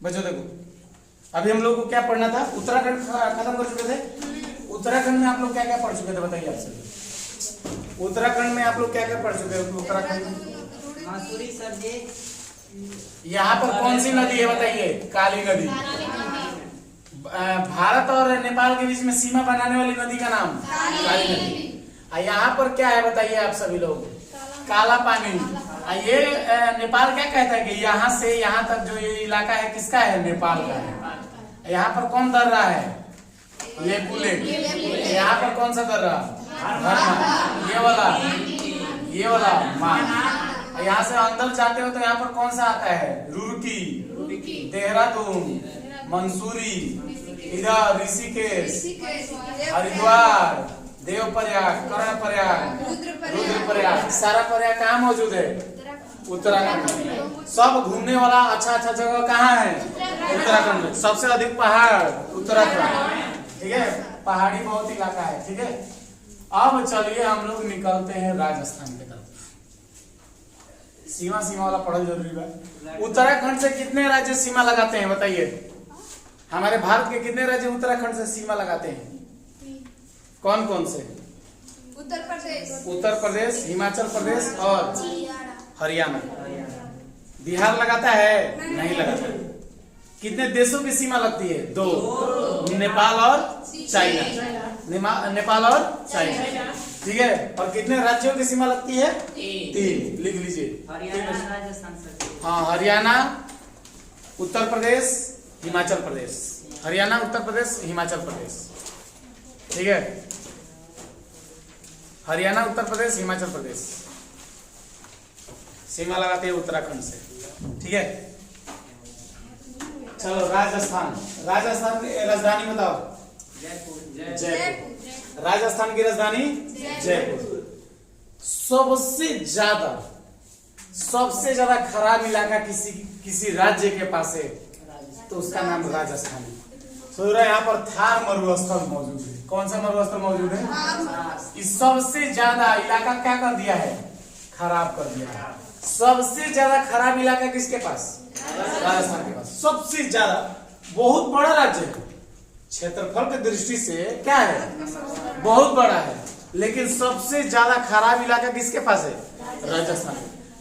बच्चों देखो, अभी हम लोग को क्या पढ़ना था, उत्तराखंड खत्म कर चुके थे। उत्तराखंड में आप लोग क्या क्या पढ़ चुके थे बताइए आप सभी। उत्तराखंड में आप लोग क्या क्या पढ़ चुके हैं उत्तराखंड? यहाँ पर कौन सी नदी है बताइए? काली नदी। भारत और नेपाल के बीच में सीमा बनाने वाली नदी का नाम काली नदी। यहाँ पर क्या है बताइए आप सभी लोग? काला पानी। ये नेपाल क्या कहता है कि यहाँ से यहाँ तक जो ये इलाका है किसका है? नेपाल का है। यहाँ पर कौन दर रहा है? लेपू लेक। यहाँ पर कौन सा दर रहा? ये वाला मान। यहाँ से अंदर जाते हो तो यहाँ पर कौन सा आता है? रुड़की, देहरादून, मंसूरी, इधर ऋषिकेश, हरिद्वार, देवप्रयाग, कर्णप्रयाग, रुद्रप्रयाग। सारा प्रयाग कहाँ मौजूद है? उत्तराखंड में। सब घूमने वाला अच्छा जगह कहाँ है? उत्तराखंड में। सबसे अधिक पहाड़ उत्तराखंड, ठीक है, पहाड़ी बहुत इलाका है, ठीक है। अब चलिए हम लोग निकलते हैं राजस्थान की तरफ। सीमा वाला पढ़ल जरूरी है। उत्तराखंड से कितने राज्य सीमा लगाते हैं बताइए? हमारे भारत के कितने राज्य उत्तराखंड से सीमा लगाते हैं? कौन कौन से? उत्तर प्रदेश, हिमाचल प्रदेश और हरियाणा। बिहार लगाता है? नहीं लगाता। कितने देशों की सीमा लगती है? 2, नेपाल और चाइना। नेपाल और चाइना, ठीक है। और कितने राज्यों की सीमा लगती है? 3। लिख लीजिए। हाँ, हरियाणा, उत्तर प्रदेश, हिमाचल प्रदेश। हरियाणा, उत्तर प्रदेश, हिमाचल प्रदेश, ठीक है। हरियाणा, उत्तर प्रदेश, हिमाचल प्रदेश सीमा लगाते हैं उत्तराखंड से, ठीक है। चलो राजस्थान की राजधानी बताओ? जयपुर। राजस्थान की राजधानी जयपुर। सबसे ज्यादा खराब इलाका किसी राज्य के पास है तो उसका नाम राजस्थान है। सोच रहे यहाँ पर थार मरुस्थल मौजूद है। कौन सा मरुस्थल मौजूद है? इस सबसे ज्यादा इलाका क्या कर दिया है? खराब कर दिया है। सबसे ज्यादा खराब इलाका किसके पास? राजस्थान के पास। सबसे ज्यादा, बहुत बड़ा राज्य है, क्षेत्रफल की दृष्टि से क्या है? बहुत बड़ा है, लेकिन सबसे ज्यादा खराब इलाका किसके पास है? राजस्थान।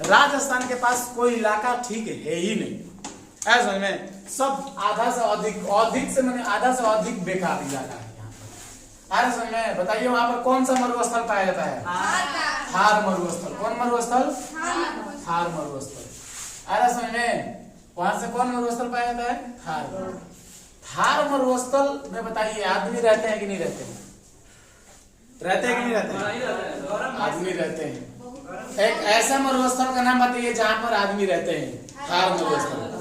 राजस्थान के पास कोई इलाका ठीक है ही नहीं। ऐसा समझ में, सब आधा से अधिक बेकार इलाका है यहाँ पर। ऐसा समझ में, बताइए वहां पर कौन सा मरुस्थल पाया जाता है? थार मरुस्थल। कौन मरुस्थल? थार मरुस्थल। ऐसा समझ में, वहां से कौन मरुस्थल पाया जाता है? थार मरुस्थल में बताइए आदमी रहते हैं कि नहीं रहते हैं? रहते हैं कि नहीं रहते हैं? आदमी रहते हैं। एक ऐसा मरुस्थल का नाम बताइए जहां पर आदमी रहते हैं। थार मरुस्थल।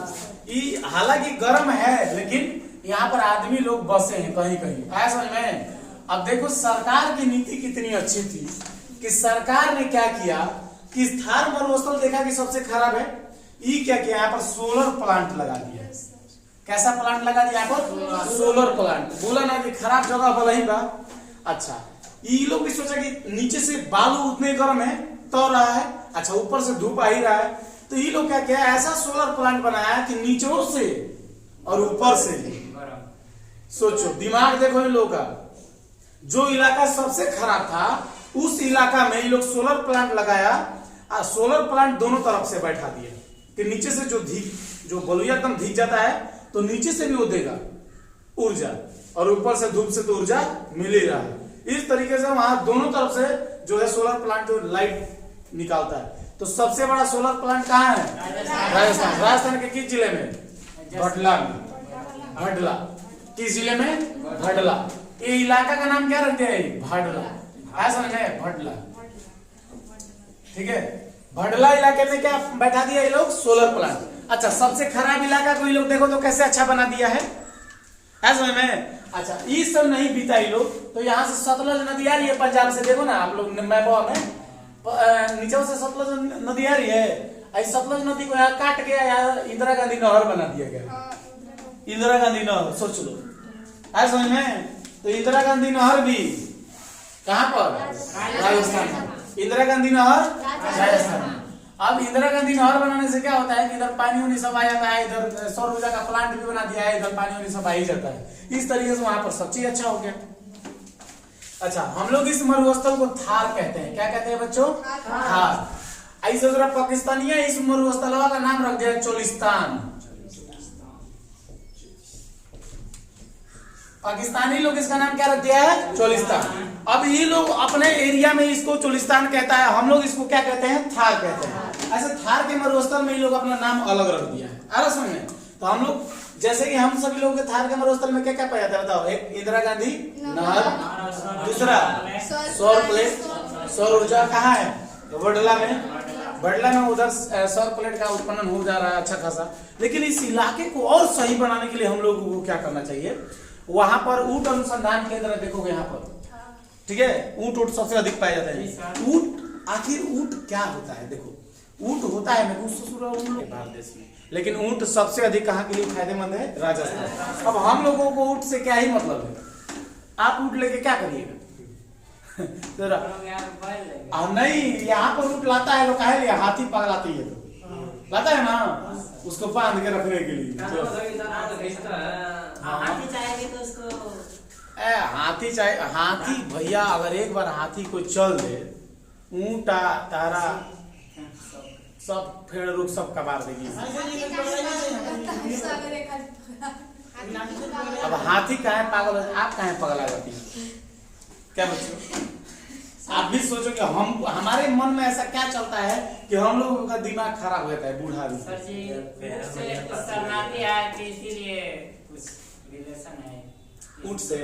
हालांकि गर्म है, लेकिन यहाँ पर आदमी लोग बसे हैं कहीं कहीं। ऐसा में, अब देखो सरकार की नीति कितनी अच्छी थी कि सरकार ने क्या किया कि थार मरुस्थल देखा कि सबसे खराब है, ये क्या किया? यहाँ पर सोलर प्लांट लगा दिया। कैसा प्लांट लगा दिया यहाँ पर? Solar plant. बोला ना कि खराब जगह भला ही बा। अच्छा, ये लोग भी सोचा कि नीचे से बालू उतने गर्म है तो रहा है, अच्छा ऊपर से धूप आ ही रहा है, तो ये लोग क्या किया? ऐसा सोलर प्लांट बनाया कि नीचों से और ऊपर से। सोचो, दिमाग देखो इन लोगों का। जो इलाका सबसे खराब था उस इलाका में ये लोग सोलर प्लांट लगाया, और सोलर प्लांट दोनों तरफ से बैठा दिया कि नीचे से जो बलुया एकदम धीक जाता है तो नीचे से भी वो देगा ऊर्जा, और ऊपर से धूप से तो ऊर्जा मिल ही रहा है। इस तरीके से वहां दोनों तरफ से जो है सोलर प्लांट जो लाइट निकालता है। तो सबसे बड़ा सोलर प्लांट कहाँ है? राजस्थान। राजस्थान के किस जिले में? भडला में। भडला किस जिले में? भडला। ये इलाका का नाम क्या रखते हैं? भडला। ऐसा है, भडला, ठीक है। भडला इलाके में क्या बैठा दिया ये लोग? Solar plant. अच्छा, सबसे खराब इलाका को ये लोग देखो तो कैसे अच्छा बना दिया है। ऐसा में, अच्छा ये सब नहीं बीता ये लोग, तो यहाँ से सतलज नदी आ रही है पंजाब से। देखो ना आप लोग मैपवा में, नीचे से सतलज नदी आ रही है। सतलज नदी को यहाँ काट के यहाँ इंदिरा गांधी नहर बना दिया गया। इंदिरा गांधी नहर, सोच लो। ऐसा समझ में, तो इंदिरा गांधी नहर भी कहाँ पर? राजस्थान। इंदिरा गांधी नहर राजस्थान। अब इंदिरा गांधी नहर बनाने से क्या होता है कि इधर पानी उनी सब आ जाता है, इधर सौर ऊर्जा का प्लांट भी बना दिया है, इधर पानी उनी सब आ ही जाता है। इस तरीके से वहां पर सब चीज अच्छा हो गया। अच्छा, हम लोग इस मरुस्थल को थार कहते हैं। क्या कहते हैं बच्चों? थार। ऐसे जरा पाकिस्तानिया इस मरुस्थल का नाम रख दिया चोलिस्तान। पाकिस्तानी लोग इसका नाम क्या रख दिया है? चोलिस्तान। अब ये लोग अपने एरिया में इसको चोलिस्तान कहता है, हम लोग इसको क्या कहते हैं? थार कहते हैं। ऐसे थार के मरुस्थल में ये लोग अपना नाम अलग रख दिया है। आ रहा समझ में? तो हम लोग जैसे कि हम सभी लोग के थार के मरुस्थल में क्या क्या पाया जाता है बताओ? एक इंदिरा गांधी नहर, दूसरा सौर प्लेट, सौर ऊर्जा कहाँ है? वडला में। वडला में उधर सौर प्लेट का उत्पन्न हो जा रहा है अच्छा खासा। लेकिन इस इलाके को और सही बनाने के लिए हम लोगों को क्या करना चाहिए? वहां पर ऊंट अनुसंधान केंद्र देखोगे यहाँ पर, ठीक है, ऊंट सबसे अधिक पाए जाते हैं। ऊंट, आखिर ऊंट क्या होता है? देखो, ऊंट होता है भारत देश में, लेकिन ऊंट सबसे अधिक कहाँ के लिए फायदेमंद है? राजस्थान। अब हम लोगों को ऊंट से क्या ही मतलब है? आप ऊंट लेके क्या करिएगा? नहीं, यहाँ पर ऊंट लाता है लोग, काहे लिए? हाथी पगलाती है तो लाता है ना, उसको बांध के रखने के लिए। हाथी चाहेगी तो उसको हाथी चाहे, हाथी भैया अगर एक बार हाथी को चल दे, ऊंटा तारा सब फेड़ रुख सब कबार देगी। अब हाथी काहे पागल है? आप काहे पगला जाती है? क्या बच्चों, आप भी सोचो कि हम, हमारे मन में ऐसा क्या चलता है कि हम लोगों का दिमाग खराब हो जाता है बूढ़ा भी। सर जी शरणार्थी आए थे इसीलिए कुछ रिलेशन है ऊंट से।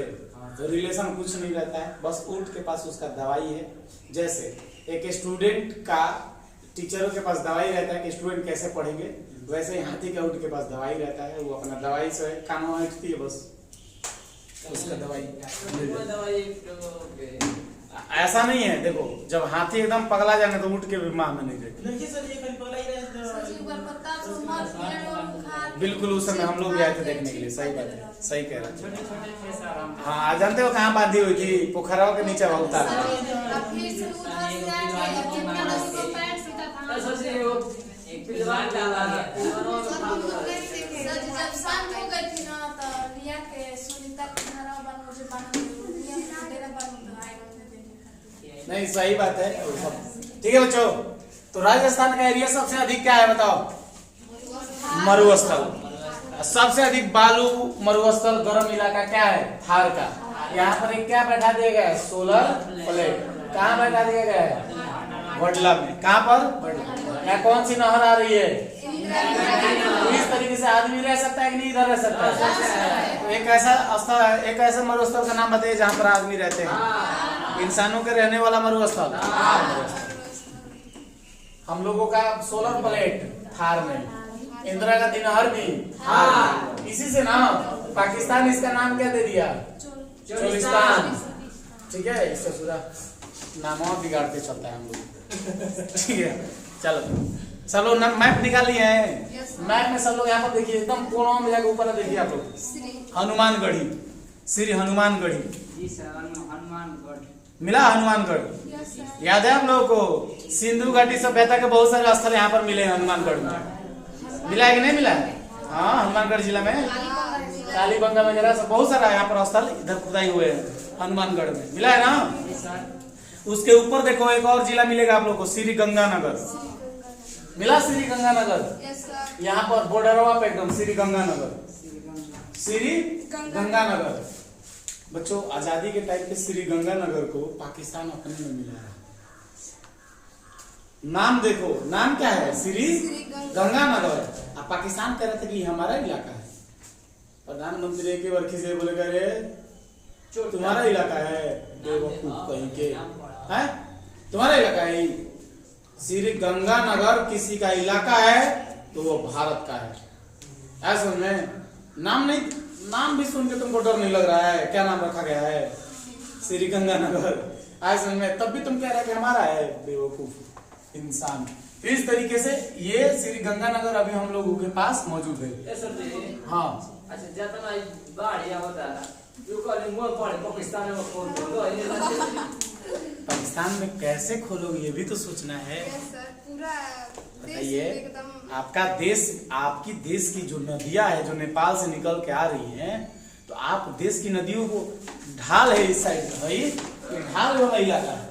तो रिलेशन कुछ नहीं रहता है, बस ऊंट के पास उसका दवाई है। जैसे एक स्टूडेंट का टीचरों के पास दवाई रहता है कि स्टूडेंट कैसे पढ़ेंगे, वैसे ही हाथी का ऊंट के पास दवाई रहता है। वो अपना दवाई से कानों उठती है, बस उसका दवाई। ऐसा नहीं है, देखो जब हाथी एकदम पगला जाने तो ऊंट के भी माह में नहीं देते। बिल्कुल, उस समय हम लोग भी आए थे देखने के लिए। सही बात है, सही कह रहे हैं। हाँ, जानते हो कहाँ बांधी हुई थी? पोखराओं के नीचे उतार। नहीं, सही बात है। ठीक है बच्चों, तो राजस्थान का एरिया सबसे अधिक क्या है बताओ? मरुस्थल। सबसे अधिक बालू मरुस्थल गर्म इलाका क्या है? थार का। यहाँ पर एक क्या बैठा दिया गया है? Solar plate. कहाँ बैठा दिया गया है? वडला में। कहाँ पर? वडला। यहाँ कौन सी नहर आ रही है? इस तरीके से आदमी रह सकता है कि नहीं इधर रह सकता है? तो एक ऐसा स्थल, एक ऐसा मरुस्थल का नाम बताइए जहाँ पर आदमी रहते हैं, इंसानों के रहने वाला मरुस्थल। हम लोगों का सोलर प्लेट थार में, इंदिरा गांधी नहर भी थार। इसी से ना पाकिस्तान इसका नाम क्या दे दिया? चोलिस्तान। ठीक है, इससे पूरा नाम बिगाड़ते चलता है हम लोग। ठीक है, चलो मैप निकाल लिए हैं। मैप में सब लोग यहाँ पर देखिए, एकदम कोनों में जाकर ऊपर देखिए आप लोग। हनुमानगढ़ी, श्री हनुमानगढ़ी मिला। हनुमानगढ़ याद है हम लोगों को? सिंधु घाटी सभ्यता के बहुत सारे स्थल यहाँ पर मिले हैं हनुमानगढ़ में। मिला है कि नहीं मिला? हाँ, हनुमानगढ़ जिला में कालीबंगा वगैरह सब बहुत सारा यहाँ पर स्थल इधर खुदाई हुए हैं हनुमानगढ़ में। मिला है ना? उसके ऊपर देखो एक और जिला मिलेगा आप लोग को, श्री गंगानगर। मिला श्री गंगानगर? यहाँ पर बॉर्डरवा पे एकदम श्री गंगानगर, श्री गंगानगर। बच्चों, आजादी के टाइम पे श्री गंगानगर को पाकिस्तान अपने में मिला है। नाम देखो, नाम क्या है? श्री गंगानगर। अब पाकिस्तान कह रहे थे कि हमारा इलाका है। प्रधानमंत्री के वर्खी से बोले करे तुम्हारा इलाका है, बेवकूफ कहीं के है, तुम्हारा इलाका है। श्री गंगानगर किसी का इलाका है तो वो भारत का है। ऐसा में नाम नहीं, नाम भी सुन के तुमको डर नहीं लग रहा है? क्या नाम रखा गया है? श्री गंगानगर। ऐसा में तब भी तुम कह रहे हैं कि हमारा है, बेवकूफ इंसान। इस तरीके से ये श्री गंगानगर अभी हम लोगों के पास मौजूद है। हाँ, अच्छा, जितना बाढ़ या होता है जो कल मोर पड़े पाकिस्तान में फोन दो पाकिस्तान में कैसे खोलोगे ये भी तो सोचना है। सर पूरा देश बताइए, एकदम आपका देश, आपकी देश की जो नदियां है जो नेपाल से निकल के आ रही हैं, तो आप देश की नदियों को, ढाल है इस साइड में भाई, ये ढाल वाला इलाका है,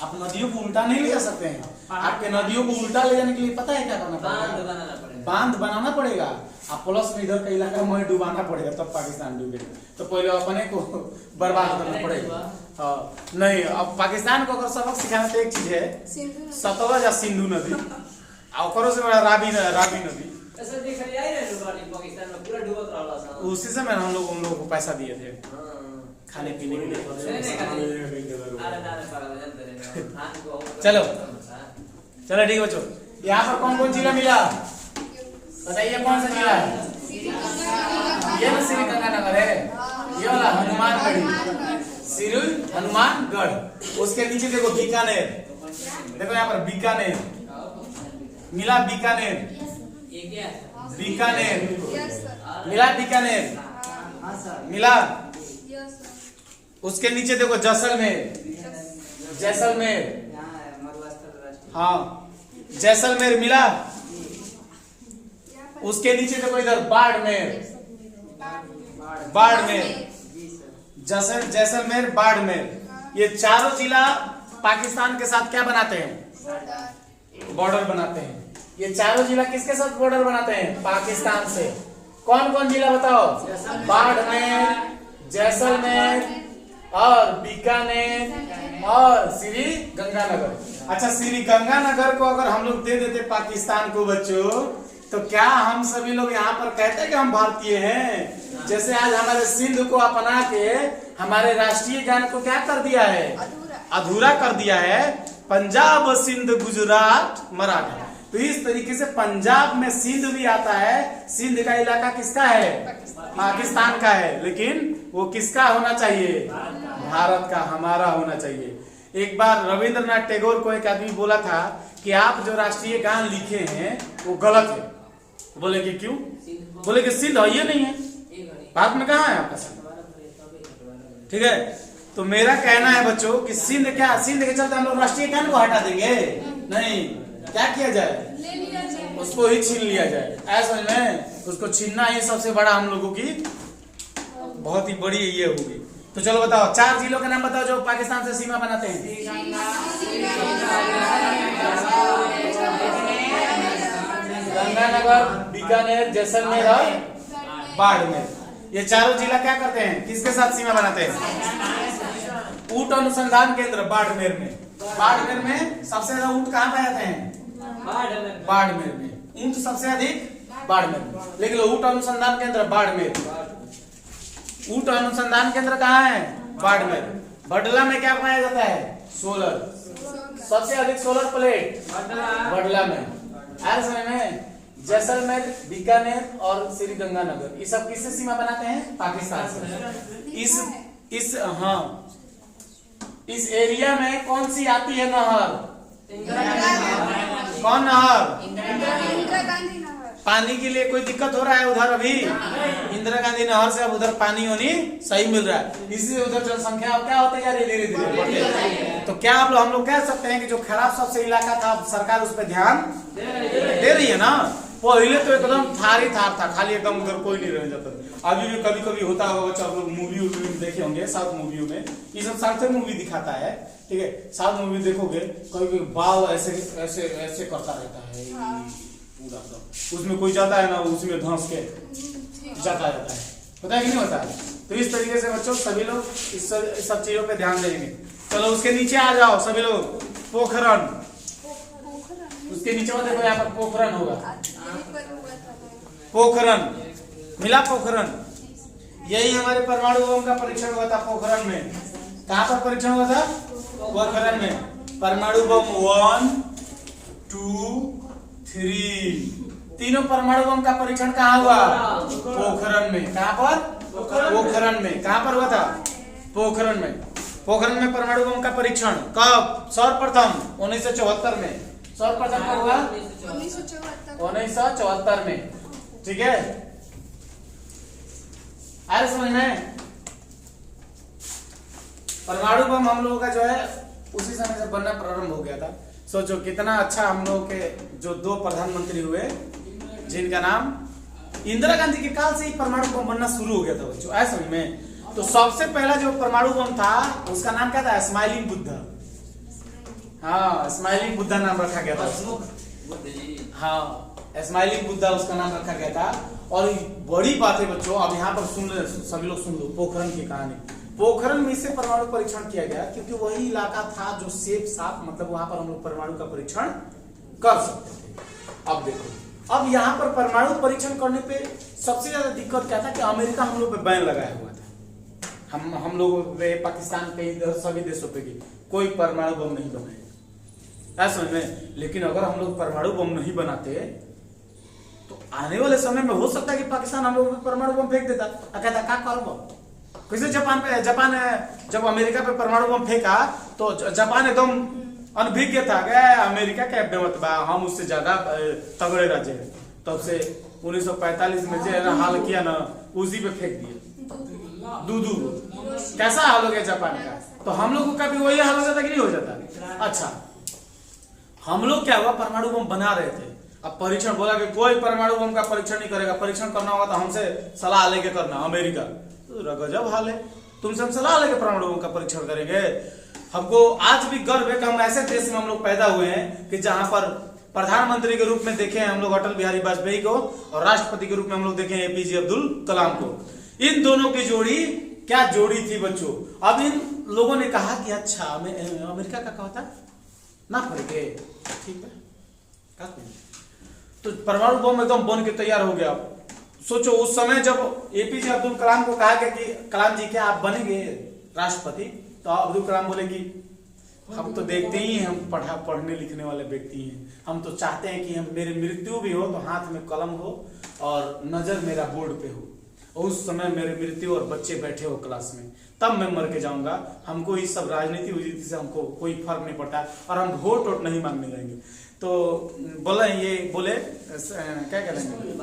आप नदियों को उल्टा नहीं ले जा सकते हैं। आपके नदियों को उल्टा ले जाने के लिए पता है क्या करना पड़ेगा? बांध बनाना पड़ेगा। आप प्लस में इधर का इलाका में डुबाना पड़ेगा, तब पाकिस्तान डूबेगा। तो पहले अपने को बर्बाद करना पड़ेगा। हाँ नहीं, अब पाकिस्तान को अगर सबक सिखाना तो एक चीज है, सिंधु सतलज या सिंधु नदी, और से बड़ा रावी नदी, उसी से में हम लोग को पैसा दिए थे खाने पीने के लिए। चलो चलो ठीक है बच्चों, यहाँ पर कौन कौन जिला मिला बताइए, कौन सा जिला है? ये ना श्री गंगानगर है, ये वाला हनुमानगढ़, श्री हनुमानगढ़। उसके नीचे देखो बीकानेर, देखो यहाँ पर बीकानेर मिला, बीकानेर बीकानेर मिला, बीकानेर मिला। उसके नीचे देखो जैसलमेर, जैसलमेर, हाँ जैसलमेर मिला। उसके नीचे देखो इधर बाड़मेर, बाड़मेर, जैसलमेर, बाड़मेर। ये चारों जिला पाकिस्तान के साथ क्या बनाते हैं? बॉर्डर बनाते हैं। ये चारों जिला किसके साथ बॉर्डर बनाते हैं? पाकिस्तान से। कौन कौन जिला बताओ? बाड़मेर, जैसलमेर और बीकानेर और श्री गंगानगर। अच्छा, श्री गंगानगर को अगर हम लोग दे देते पाकिस्तान को बच्चों, तो क्या हम सभी लोग यहाँ पर कहते कि हम भारतीय हैं? जैसे आज हमारे सिंध को अपना के हमारे राष्ट्रीय गान को क्या कर दिया है? अधूरा कर दिया है। पंजाब, सिंध, गुजरात, मराठा। तो इस तरीके से पंजाब में सिंध भी आता है। सिंध का इलाका किसका है? पाकिस्तान का है, लेकिन वो किसका होना चाहिए? भारत का, हमारा होना चाहिए। एक बार रविंद्रनाथ टैगोर को एक आदमी बोला था कि आप जो राष्ट्रीय गान लिखे हैं वो गलत है। बोले कि क्यों? बोले कि सिंध ये नहीं है, भारत में कहाँ है आपका सिंध? ठीक है, तो मेरा कहना है बच्चों कि सिंध क्या, सिंध के चलते हम लोग राष्ट्रीय गान को हटा देंगे? नहीं, क्या किया जाए? उसको ही छीन लिया जाए। ऐसा में उसको छीनना ही सबसे बड़ा हम लोगों की बहुत ही बड़ी ये होगी। तो चलो बताओ, चार जिलों के नाम बताओ जो पाकिस्तान से सीमा बनाते हैं। गंगानगर, बीकानेर, जैसलमेर और बाड़मेर। ये चारों जिला क्या करते हैं? किसके साथ सीमा बनाते हैं? ऊंट अनुसंधान केंद्र बाड़मेर में। बाड़मेर में सबसे ज्यादा ऊंट कहाँ पाए जाते हैं? बाड़मेर में। ऊंट सबसे अधिक बाड़मेर। लेकिन ऊंट अनुसंधान केंद्र बाड़मेर। ऊंट अनुसंधान केंद्र कहाँ है? बाड़मेर। बडला में क्या पाया जाता है? सोलर। सबसे अधिक सोलर प्लेट बडला में। समझ में? जैसलमेर, बीकानेर और श्री गंगानगर, ये सब किससे सीमा बनाते हैं? पाकिस्तान से। इस एरिया में कौन सी आती है नहर? कौन नहर? इंदिरा गांधी नहर। पानी के लिए कोई दिक्कत हो रहा है उधर? अभी इंदिरा गांधी नहर से अब उधर पानी होनी सही मिल रहा है। इससे उधर जनसंख्या क्या होते जा रही है? धीरे धीरे बढ़ती। तो क्या हम लोग कह सकते हैं कि जो खराब सबसे इलाका था सरकार उस पर ध्यान दे रही है ना? पहले तो एकदम थार ही थार था, खाली एकदम उधर कोई नहीं रह जाता। अभी भी कभी कभी होता होगा बच्चा, आप लोग मूवी में देखे होंगे, साउथ मूवियों में ये सब साउथ मूवी दिखाता है। ठीक है, साउथ मूवी देखोगे कभी बाल ऐसे ऐसे ऐसे करता रहता है पूरा सब। उसमें कोई जाता है ना, उसमें धंस के जाता रहता है, पता है कि नहीं होता है? तो इस तरीके से बच्चों सभी लोग इस सब चीजों पे ध्यान देंगे। चलो उसके नीचे आ जाओ सभी लोग। पोखरण, उसके नीचे में देखो, यहाँ पर पोखरण होगा। पोखरण मिला, पोखरण। यही हमारे परमाणु बम का परीक्षण हुआ था पोखरण में। कहाँ पर परीक्षण हुआ था? पोखरण में। परमाणु बम 1, 2, 3 तीनों परमाणु बम का परीक्षण कहाँ हुआ? पोखरण में। कहाँ पर? पोखरण में। कहाँ पर हुआ था? पोखरण में। पोखरण में परमाणु बम का परीक्षण कब? सर्वप्रथम 1974 में। सर्वप्रथम कब हुआ? 1974 में। ठीक है, अरे समझ में? परमाणु बम हम लोगों का जो है उसी समय से बनना प्रारंभ हो गया था। सोचो कितना अच्छा हम लोग के जो 2 प्रधानमंत्री हुए जिनका नाम इंदिरा गांधी के काल से ही परमाणु बम बनना शुरू हो गया था बच्चों, ऐसा समझ में। तो सबसे पहला जो परमाणु बम था उसका नाम क्या था? स्माइलिंग बुद्धा। हाँ, स्माइलिंग बुद्धा नाम रखा गया था। हाँ, स्माइलिंग बुद्धा उसका नाम रखा गया था। और बड़ी बात है बच्चों, अब यहाँ पर सुन ले, सभी लोग सुन लो पोखरण की कहानी। पोखरण में से परमाणु परीक्षण किया गया क्योंकि वही इलाका था जो सेफ साफ, मतलब वहां पर हम लोग परमाणु का परीक्षण कर सकते थे। अब देखो, अब यहाँ पर परमाणु परीक्षण करने पे सबसे ज्यादा दिक्कत क्या था कि अमेरिका हम लोग पे बैन लगाया हुआ था। हम लोग पे, पाकिस्तान पे, इधर सभी देशों पे की कोई परमाणु बम नहीं बनाएगा, ऐसा समझ में। लेकिन अगर हम लोग परमाणु बम नहीं बनाते तो आने वाले समय में हो सकता है कि पाकिस्तान हम लोग पे परमाणु बम फेंक देता। कहता क्या करो कैसे जापान जब अमेरिका पे परमाणु बम फेंका तो जापान एकदम अनभिज्ञ था, गया अमेरिका के बेमतबा, हम उससे ज्यादा तगड़े राज्य है। तब से 1945 में जो हाल किया ना उसी पे फेंक दिया दूधू। कैसा हाल हो गया जापान का, तो हम लोग का भी वही हाल हो जाता कि नहीं हो जाता। अच्छा, हम लोग क्या हुआ, परमाणु बम बना रहे थे। अब परीक्षण बोला कि कोई परमाणु बम का परीक्षण नहीं करेगा, परीक्षण करना होगा तो हमसे सलाह लेके करना। अमेरिका तो गजब हाल है, तुमसे हम सलाह लेके परमाणु बम का परीक्षण करेंगे। हमको आज भी गर्व है कि हम ऐसे देश में हम लोग पैदा हुए हैं कि जहां पर प्रधानमंत्री के रूप में देखे हैं हम लोग अटल बिहारी वाजपेयी को, और राष्ट्रपति के रूप में हम लोग देखे हैं एपीजे अब्दुल कलाम को। इन दोनों की जोड़ी क्या जोड़ी थी बच्चों। अब इन लोगों ने कहा कि अच्छा अमेरिका का क्या होता ना पड़ेगे, ठीक है, तो परमाणु बम एकदम बन के तैयार हो गया। सोचो उस समय जब एपीजे अब्दुल कलाम को कहा गया कि कलाम जी क्या आप बनेंगे राष्ट्रपति, तो अब्दुल कलाम बोले कि हम तो देखते ही हम पढ़ने लिखने वाले व्यक्ति हैं, हम तो चाहते हैं कि हम मेरी मृत्यु भी हो तो हाथ में कलम हो और नजर मेरा बोर्ड पे हो, और उस समय मेरे मृत्यु और बच्चे बैठे हो क्लास में, तब मैं मर के जाऊंगा। हमको इस सब राजनीति उजनीति से हमको कोई फर्क नहीं पड़ता और हम वोट नहीं मांगने जाएंगे। तो बोले ये बोले क्या करेंगे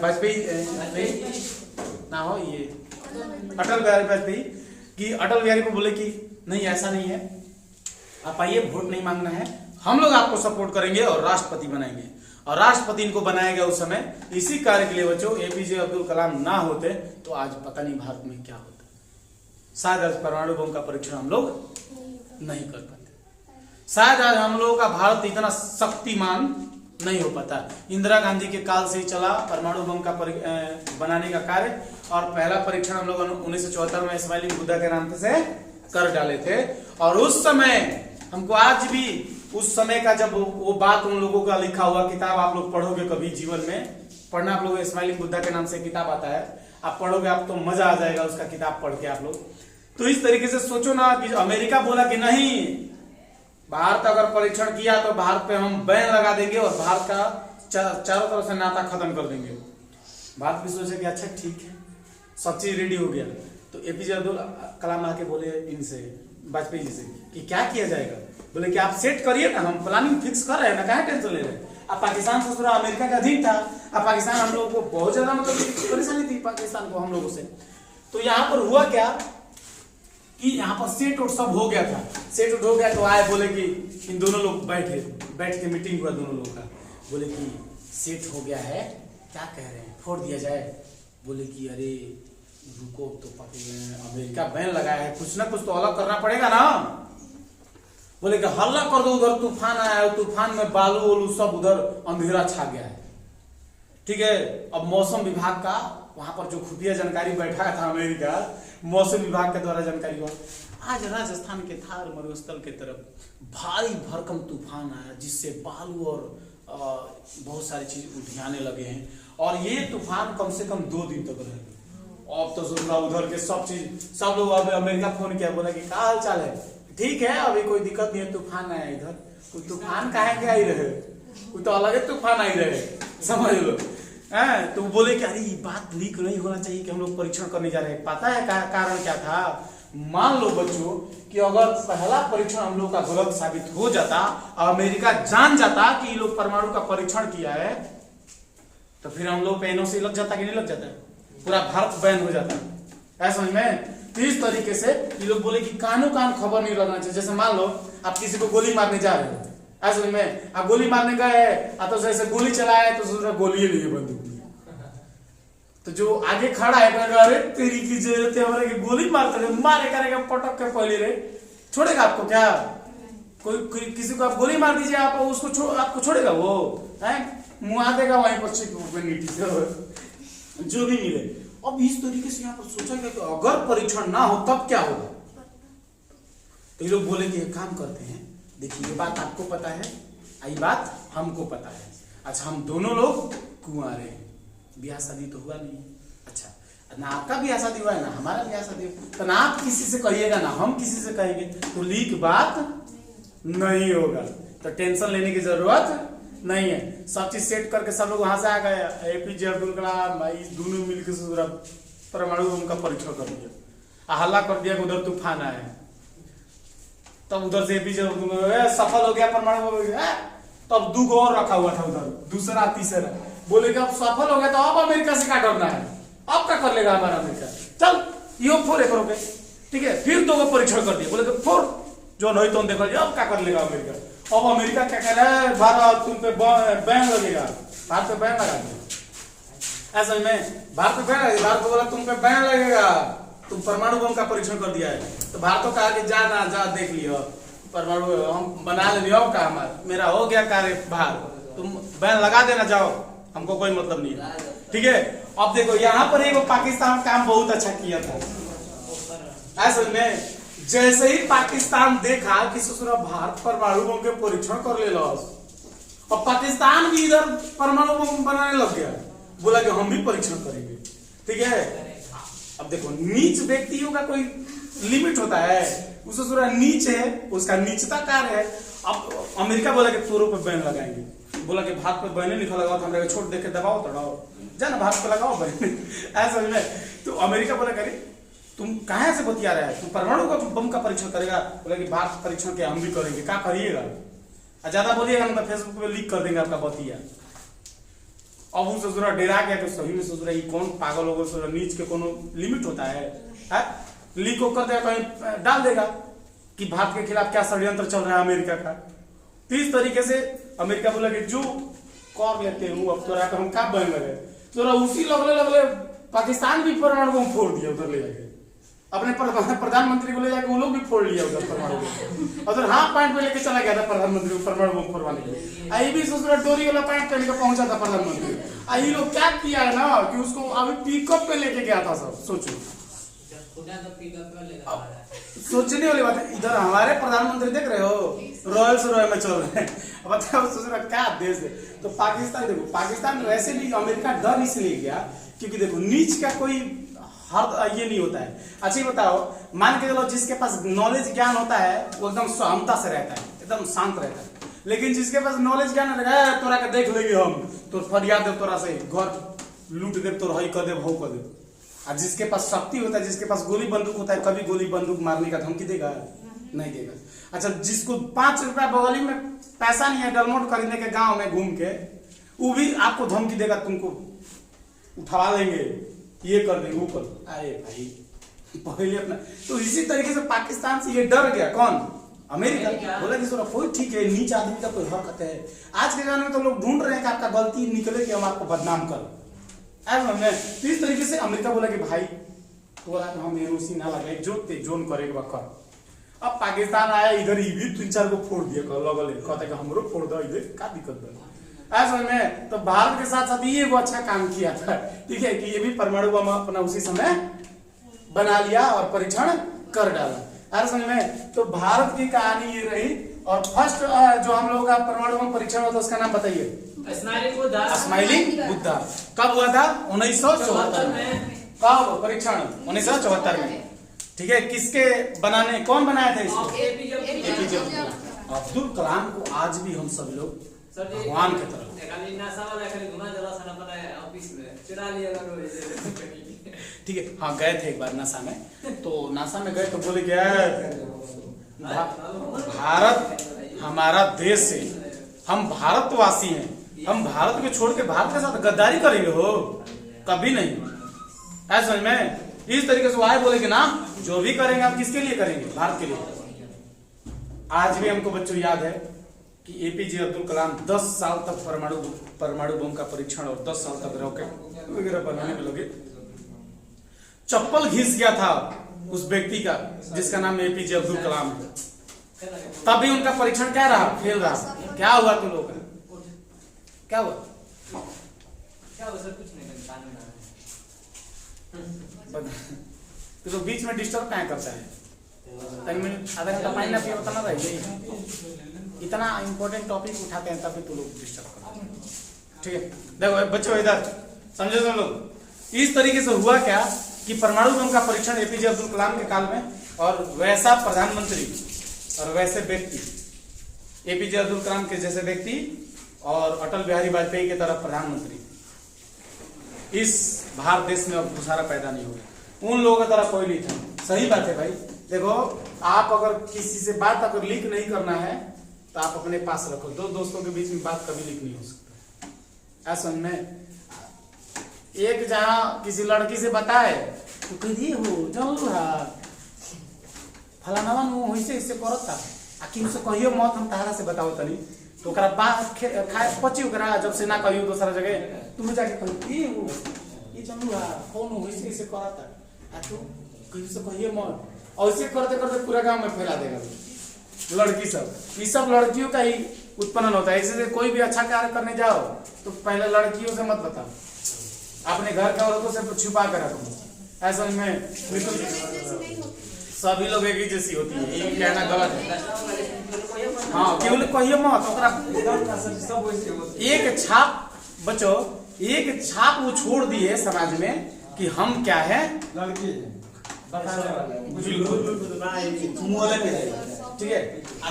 वाजपेयी ना हो, ये अटल बिहारी वाजपेयी कि अटल बिहारी को बोले कि नहीं ऐसा नहीं है, आप आइए वोट नहीं मांगना है, हम लोग आपको सपोर्ट करेंगे और राष्ट्रपति बनाएंगे। और राष्ट्रपति इनको बनाया गया उस समय। इसी कार्य के लिए बच्चों एपीजे अब्दुल कलाम ना होते तो आज पता नहीं भारत में क्या होता, शायद आज परमाणु बम का परीक्षण हम लोग नहीं कर पाते, शायद आज हम लोगों का भारत इतना शक्तिमान नहीं हो पाता। इंदिरा गांधी के काल से ही चला परमाणु बम का बनाने का कार्य, और पहला परीक्षण हम लोग 1974 में स्माइलिंग बुद्धा के नाम से कर डाले थे। और उस समय हमको आज भी उस समय का जब वो बात उन लोगों का लिखा हुआ किताब आप लोग पढ़ोगे कभी जीवन में, पढ़ना आप लोग, स्माइलिंग बुद्धा के नाम से किताब आता है, आप पढ़ोगे आप तो मजा आ जाएगा उसका किताब पढ़ के आप लोग। तो इस तरीके से सोचो ना कि अमेरिका बोला कि नहीं, भारत अगर परीक्षण किया तो भारत पे हम बैन लगा देंगे और भारत का चारों तरफ से नाता खत्म कर देंगे। भारत भी सोचे कि अच्छा ठीक है, सब चीज रेडी हो गया। तो एपीजे अब्दुल कलाम आके बोले इनसे, वाजपेयी जी से कि क्या किया जाएगा। बोले कि आप सेट करिए ना, हम प्लानिंग फिक्स कर रहे हैं ना, क्या टेंशन ले रहे हैं। अब पाकिस्तान से पूरा अमेरिका का अधीन था, अब पाकिस्तान हम लोगों को बहुत ज्यादा मतलब परेशानी थी पाकिस्तान को हम लोगों से। तो यहाँ पर हुआ क्या कि यहाँ पर सेट उट सब हो गया था, सेट उट हो गया तो आए बोले कि इन दोनों लोग बैठ के मीटिंग हुआ दोनों लोग का, बोले कि सेट हो गया है, क्या कह रहे हैं फोड़ दिया जाए। बोले कि अरे रुको, तो अमेरिका बैन लगाया है, कुछ ना कुछ तो अलग करना पड़ेगा ना। बोले कि हल्ला कर दो, उधर तूफान आया है, तूफान में बालू वालू सब उधर अंधेरा छा गया है, ठीक है। अब मौसम विभाग का वहां पर जो खुफिया जानकारी बैठा था अमेरिका, मौसम विभाग के द्वारा जानकारी हुआ आज राजस्थान के थार मरुस्थल के तरफ भारी भरकम तूफान आया, जिससे बालू और बहुत सारी चीज उठियाने लगे हैं, और ये तूफान कम से कम 2 दिन तक रहेगा। अब तो सोचना उधर के सब चीज, सब लोग अब अमेरिका फोन किया, बोला कि क्या हाल चाल है, ठीक है अभी कोई दिक्कत नहीं है, तूफान आया इधर। कोई तूफान काहे के आई रहे, कोई तो अलग ही तूफान आई रहे, समझ लो। तो बोले कि अरे ये बात लीक नहीं होना चाहिए कि हम लोग परीक्षण करने जा रहे हैं। पता है कारण क्या था? मान लो बच्चों कि अगर पहला परीक्षण हम लोग का गलत साबित हो जाता, अमेरिका जान जाता कि ये लोग परमाणु का परीक्षण किया है, तो फिर हम लोग पे एनओसी लग जाता कि नहीं लग जाता, पूरा भारत बैन हो जाता। ऐसा समझ में। तो इस तरीके से ये लोग बोले कि कानो कान खबर नहीं रहना चाहिए। जैसे मान लो आप किसी को गोली मारने जा रहे हो, ऐसा समझ में, आप गोली मारने गए तो जैसे गोली चलाए तो सोच रहा गोली नहीं है बंदूक में, तो जो आगे खड़ा है कहेगा अरे तेरी की जरूरत है हमारे की गोली मारते रहे, मारे करेगा पटक के पहले रे, छोड़ेगा आपको क्या? कोई किसी को आप गोली मार दीजिए, आप उसको आपको छोड़ेगा वो? है मुआ देगा वहीं पर नीति से जो भी मिले। अब इस तरीके से यहाँ पर सोचा गया कि अगर परीक्षण ना हो तब क्या होगा। तो ये लोग बोले कि एक काम करते हैं, देखिए ये बात आपको पता है, ये बात हमको पता है, अच्छा हम दोनों लोग कुंवारे हैं, ब्याह शादी तो हुआ नहीं, अच्छा ना आपका ब्याह शादी हुआ है ना हमारा ब्याह शादी हुआ, तो ना आप किसी से कहिएगा ना हम किसी से कहेंगे, तो लीक बात नहीं होगा, तो टेंशन लेने की जरूरत नहीं है। सब चीज सेट करके सब लोग वहां से आ गए, एपीजे अब्दुल कलाम भाई दोनों मिलकर परमाणु बम का परीक्षण कर दिया, हल्ला कर दिया उधर तूफान आया, तब उधर से एपीजे सफल हो गया परमाणु बम, तब 2 और रखा हुआ था उधर, दूसरा तीसरा, बोले कि अब सफल हो गया तो अब अमेरिका से क्या करना है, अब क्या कर लेगा हमारा अमेरिका, चल यो फोर एक रुपए, ठीक है। फिर 2 परीक्षण कर दिया, बोले कि फोर जो नहीं तो देखो अब क्या कर लेगा अमेरिका, अब अमेरिका क्या कह रहा है भारत तुम पे बैन लगेगा, भारत पे बैन लगा दिया, ऐसा में भारत पे बैन लगेगा, भारत को बोला तुम पे बैन लगेगा, तुम परमाणु बम का परीक्षण कर दिया है, तो भारत को कहा कि जा ना जा देख लियो परमाणु हम बना ले लियो का हमारा मेरा हो गया कार्य भार, तुम बैन लगा देना जाओ, हमको कोई मतलब नहीं है, ठीक है। अब देखो यहाँ पर एक पाकिस्तान काम बहुत अच्छा किया था, ऐसा में जैसे ही पाकिस्तान देखा कि ससुरा भारत परमाणु बम के परीक्षण कर ले लॉस, और पाकिस्तान भी इधर परमाणु बम बनाने लग गया, बोला कि हम भी परीक्षण करेंगे, ठीक है। अब देखो नीच व्यक्तियों का कोई लिमिट होता है, उस ससुरा नीच है, उसका नीचता कार्य है। अब अमेरिका बोला कि तोरों पे बैन लगाएंगे, बोला कि भारत पे बैन लिखा लगाओ, तो हमारे छोड़ दे के दबाओ तड़ाओ, जाना भारत पे लगाओ बैन ऐसा में। तो अमेरिका बोला करे तुम कहां से बतिया रहे हैं, तुम परमाणु का बम का परीक्षण करेगा, बोला कि भारत परीक्षण के हम भी करेंगे, क्या करिएगा, ज्यादा बोलिएगा ना फेसबुक पे लीक कर देंगे आपका बतिया। अब वो ससुरा डेरा गया कि सही में ससुरा ये कौन पागल होगा, ससुरा नीच के कोनो लिमिट होता है, लीक को कर देगा कहीं डाल देगा कि भारत के खिलाफ क्या षड्यंत्र चल रहा है अमेरिका का। तो इस तरीके से अमेरिका बोला कि जो कर लेते हैं अब तोरा हम क्या बन लगे, तोरा उसी लगले पाकिस्तान भी परमाणु बम फोड़ दिया उधर ले जाके, अपने प्रधानमंत्री को ले जाके वो लोग भी फोड़ लिया उधर परमाणु बम, उधर हाफ पैंट पे लेके चला गया था प्रधानमंत्री को परमाणु बम फोड़वाने के लिए, आई भी ससुरा डोरी वाला पैंट पहन के पहुंचा था प्रधानमंत्री। आई लोग क्या किया है ना कि उसको अभी पिकअप पे लेके गया था सब, सोचो सोचने वाली बात है। इधर हमारे प्रधानमंत्री देख रहे हो रॉयल्स रॉयल में चल रहे हैं, बताओ ससुरा क्या देश है। तो पाकिस्तान देखो, पाकिस्तान वैसे भी अमेरिका डर इसलिए गया क्योंकि देखो नीच का कोई हर ये नहीं होता है। अच्छा ये बताओ, मान के चलो जिसके पास नॉलेज ज्ञान होता है वो एकदम सहमता से रहता है, एकदम शांत रहता है, लेकिन जिसके पास नॉलेज ज्ञान रहेगा तोरा के देख लेंगे हम, तो फरियाद दे तोरा से घर लूट दे, तोरा हई कर दे भाव कर दे। और जिसके पास शक्ति होता है, जिसके पास गोली बंदूक होता है, कभी गोली बंदूक मारने का धमकी देगा नहीं देगा। अच्छा जिसको 5 रुपया बगली में पैसा नहीं है डलमोट खरीदने के गांव में घूम के, वो भी आपको धमकी देगा, तुमको उठा लेंगे, ये कर देंगे वो कर। अरे भाई पहले अपना, तो इसी तरीके से पाकिस्तान से ये डर गया कौन, अमेरिका। बोला कि कोई ठीक है, नीच आदमी का कोई हरकत है। आज के जमाने में तो लोग ढूंढ रहे हैं कि आपका गलती निकले कि हम आपको बदनाम कर, तो इस तरीके से अमेरिका बोला कि भाई बोला कि हम एनओसी ना लगाए, जो जोन करेगा कर। अब पाकिस्तान आया इधर, ही भी 3-4 को फोड़ दिया लगल, कहते कि हमरो फोड़ दो, इधर क्या दिक्कत बना ऐसा में। तो भारत के साथ साथ ये वो अच्छा काम किया था, ठीक है, कि ये भी परमाणु बम अपना उसी समय बना लिया और परीक्षण कर डाला, ऐसा में। तो भारत की कहानी ये रही। और फर्स्ट जो हम लोगों का परमाणु बम परीक्षण हुआ था उसका नाम बताइए, स्माइलिंग बुद्धा। कब हुआ था? 1974 में। कब परीक्षण? 1974 में, ठीक है। किसके बनाने, कौन बनाया था इसको? एपीजे अब्दुल कलाम को आज भी हम सब लोग भगवान की तरह, ठीक है। हाँ गए थे एक बार नासा में, तो नासा में गए तो बोले गया भारत हमारा देश है, हम भारतवासी हैं, हम भारत को छोड़ के भारत के साथ गद्दारी करेंगे हो, कभी नहीं, ऐसा में। इस तरीके से वो आए बोले कि ना जो भी करेंगे आप किसके लिए करेंगे, भारत के लिए। आज भी हमको बच्चों याद है कि एपीजे अब्दुल कलाम 10 साल तक परमाणु बम का परीक्षण और 10 साल तक रॉकेट वगैरह बनाने में लगे। चप्पल घिस गया था उस व्यक्ति का जिसका नाम एपीजे अब्दुल कलाम है। तब भी उनका परीक्षण क्या रहा, फेल रहा। क्या हुआ तुम लोग का, क्या हुआ? तो बीच में डिस्टर्ब क्या करता है? आधा घंटा पानी ना पियो ना रही, इतना इंपॉर्टेंट टॉपिक उठाते हैं तभी तो लोग डिस्टर्ब करते हैं। ठीक है, देखो बच्चों इधर समझो तुम लोग। इस तरीके से हुआ क्या कि परमाणु बम का परीक्षण एपीजे अब्दुल कलाम के काल में, और वैसा प्रधानमंत्री और वैसे व्यक्ति, एपीजे अब्दुल कलाम के जैसे व्यक्ति और अटल बिहारी वाजपेयी की तरह प्रधानमंत्री इस भारत देश में अब घुसारा पैदा नहीं होगा। उन लोगों की तरह कोई नहीं था। सही बात है भाई। देखो आप अगर किसी से बात अगर लीक नहीं करना है तो आप अपने पास रखो। दो दोस्तों के बीच में बात कभी लीक नहीं हो सकता। ऐसा में एक जहां किसी लड़की से बताए तो कहिए हो चल फलाना वैसे इससे करत था आखिर उसे कहियो मत हम तारा से बताओ तनी तो ओकरा बात खाए पची ओकरा जब से ना कहियो दूसरा जगह तुम जाके कहिए ये चलू कौन वैसे इससे करत था आ तू कहियो से कहिए मत। ऐसे करते करते पूरा गांव में फैला देगा लड़की सब। ये सब लड़कियों का ही उत्पन्न होता है। इसलिए कोई भी अच्छा कार्य करने जाओ तो पहले लड़कियों से मत बताओ, अपने घर के औरतों से छुपा कर रखो। ऐसा में सभी लोग एक ही जैसी होती है, ये कहना गलत है। हाँ केवल कहिए मत ओकरा एक छाप बच्चो, एक छाप वो छोड़ दिए समाज में कि हम क्या है, लड़की ठीक है।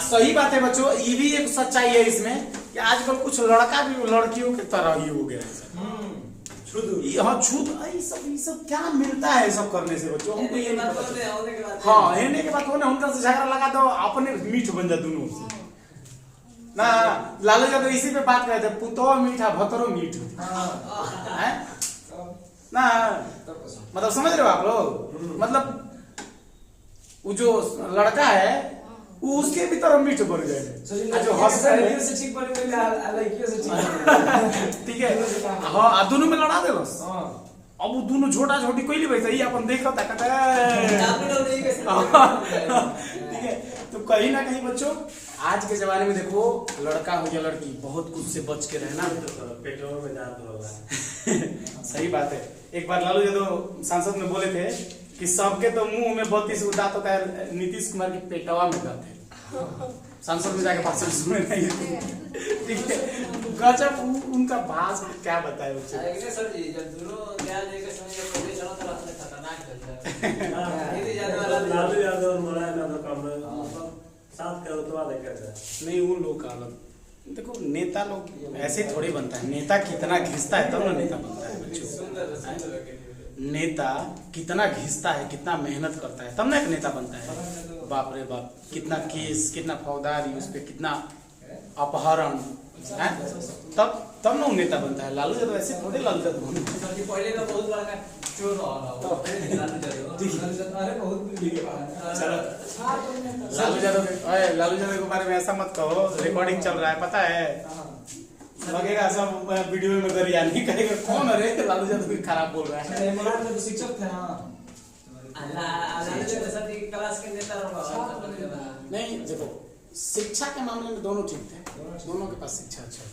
सही बात है बच्चों, ये भी एक सच्चाई है इसमें कि आजकल कुछ लड़का भी लड़कियों की तरह ही हो गया है। हाँ छूत ये सब क्या मिलता है सब करने से बच्चों, हमको ये नहीं पता। हाँ होने के बाद होने उनका से झगड़ा लगा दो, अपने मीठ बन जा दोनों से ना। लालू यादव इसी पे बात करते पुतो मीठा भतरो मीठ ना, मतलब समझ रहे हो आप लोग। मतलब वो जो लड़का है वो उसके भी तरह मीठ बन गए जो ठीक है। हाँ दोनों में लड़ा दे बस। अब वो दोनों छोटा छोटी कोई नहीं वैसे ही अपन देखा था ठीक है। तो कहीं ना कहीं बच्चों आज के जमाने में देखो लड़का हो या लड़की बहुत कुछ से बच के रहना पेट्रोल में दर्द होगा सही बात है। एक बार लालू यादव सांसद में बोले थे कि सबके तो मुंह में 32 दांत होता है, नीतीश कुमार की पेटवा में दांत है। सांसद में जाके भाषण सुने नहीं ठीक है। गजब उनका भाष क्या बताए बच्चे। सर जी जब दोनों लालू यादव और मुलायम यादव का साथ का उतवा देखा नहीं उन लोग का अलग। देखो नेता लोग ऐसे थोड़ी बनता है, नेता कितना घिसता है तब ना नेता बनता है बच्चों। नेता कितना घिसता है, कितना मेहनत करता है तब ना एक नेता बनता है। बाप रे बाप कितना केस, कितना फौजदारी, उस पर कितना अपहरण है, तब ना नेता बनता है। लालू यादव ऐसे थोड़े लालू यादव पहले तो बहुत बड़ा चोर लालू यादव के बारे में ऐसा मत कहो, रिकॉर्डिंग चल रहा है पता है, लगेगा सब वीडियो में गरिया नहीं कहेगा कौन अरे लालू यादव भी खराब बोल रहा है। शिक्षक थे नहीं देखो शिक्षा के मामले में दोनों ठीक थे, दोनों के पास शिक्षा अच्छा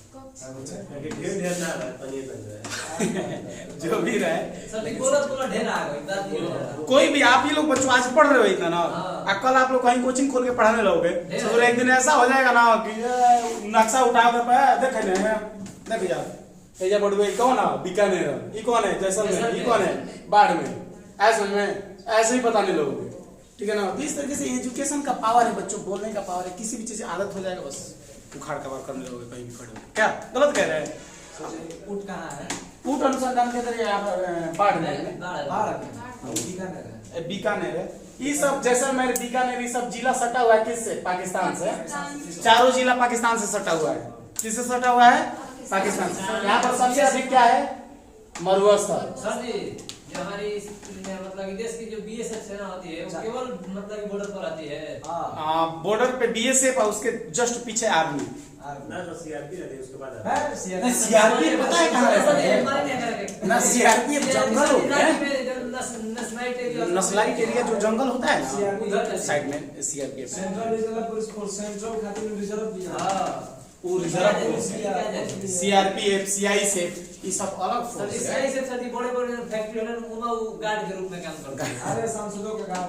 जो भी रहे कोई भी। आप ही लोग बच्चों आज पढ़ रहे हो इतना ना, कल आप लोग कहीं कोचिंग खोल के पढ़ाने लगोगे तो एक दिन ऐसा हो जाएगा ना कि नक्शा उठा कर देख बड़ुए कौन है, बीकानेर ये कौन है, जैसलमेर ये कौन है, बाड़मेर ऐसे ही बताने लगोगे ठीक है ना। तो इस तरीके से एजुकेशन का पावर है बच्चों, बोलने का पावर है। किसी भी चीज आदत हो जाएगा बस उखाड़ कबाड़ करने लगोगे कहीं भी खड़े। क्या गलत कह रहे हैं? ऊट कहाँ है? ऊट अनुसंधान केंद्र बाड़मेर में बीकानेर है। ये सब जैसलमेर बीकानेर ये सब जिला सटा हुआ है किससे? पाकिस्तान से। चारों जिला पाकिस्तान से सटा हुआ है। किससे सटा हुआ है? पाकिस्तान से। यहाँ पर सबसे अधिक क्या है? मरुस्थल। जो हमारी मतलब कि देश की जो बीएसएफ सेना होती है वो केवल मतलब कि बॉर्डर पर आती है। बॉर्डर पे बीएसएफ और उसके जस्ट पीछे आर्मी। ना तो सीआरपी रहती है उसके बाद नहीं, सीआरपीएफ पता है कहाँ रहता है ना? सीआरपीएफ जंगल होता है, नस्लाइट एरिया जो जंगल होता है ना साइड में CRPF. Central reserve police force central खातिर रिजर्व भी है। हाँ वो रिजर्व पुलिस, सीआरपीएफ, सीआईएसएफ, ये सब अलग फोर्स है। सीआईएसएफ साथी बड़े-बड़े फैक्ट्री वाले उनका वो गार्ड के रूप में काम करते हैं। अरे सांसदों का काम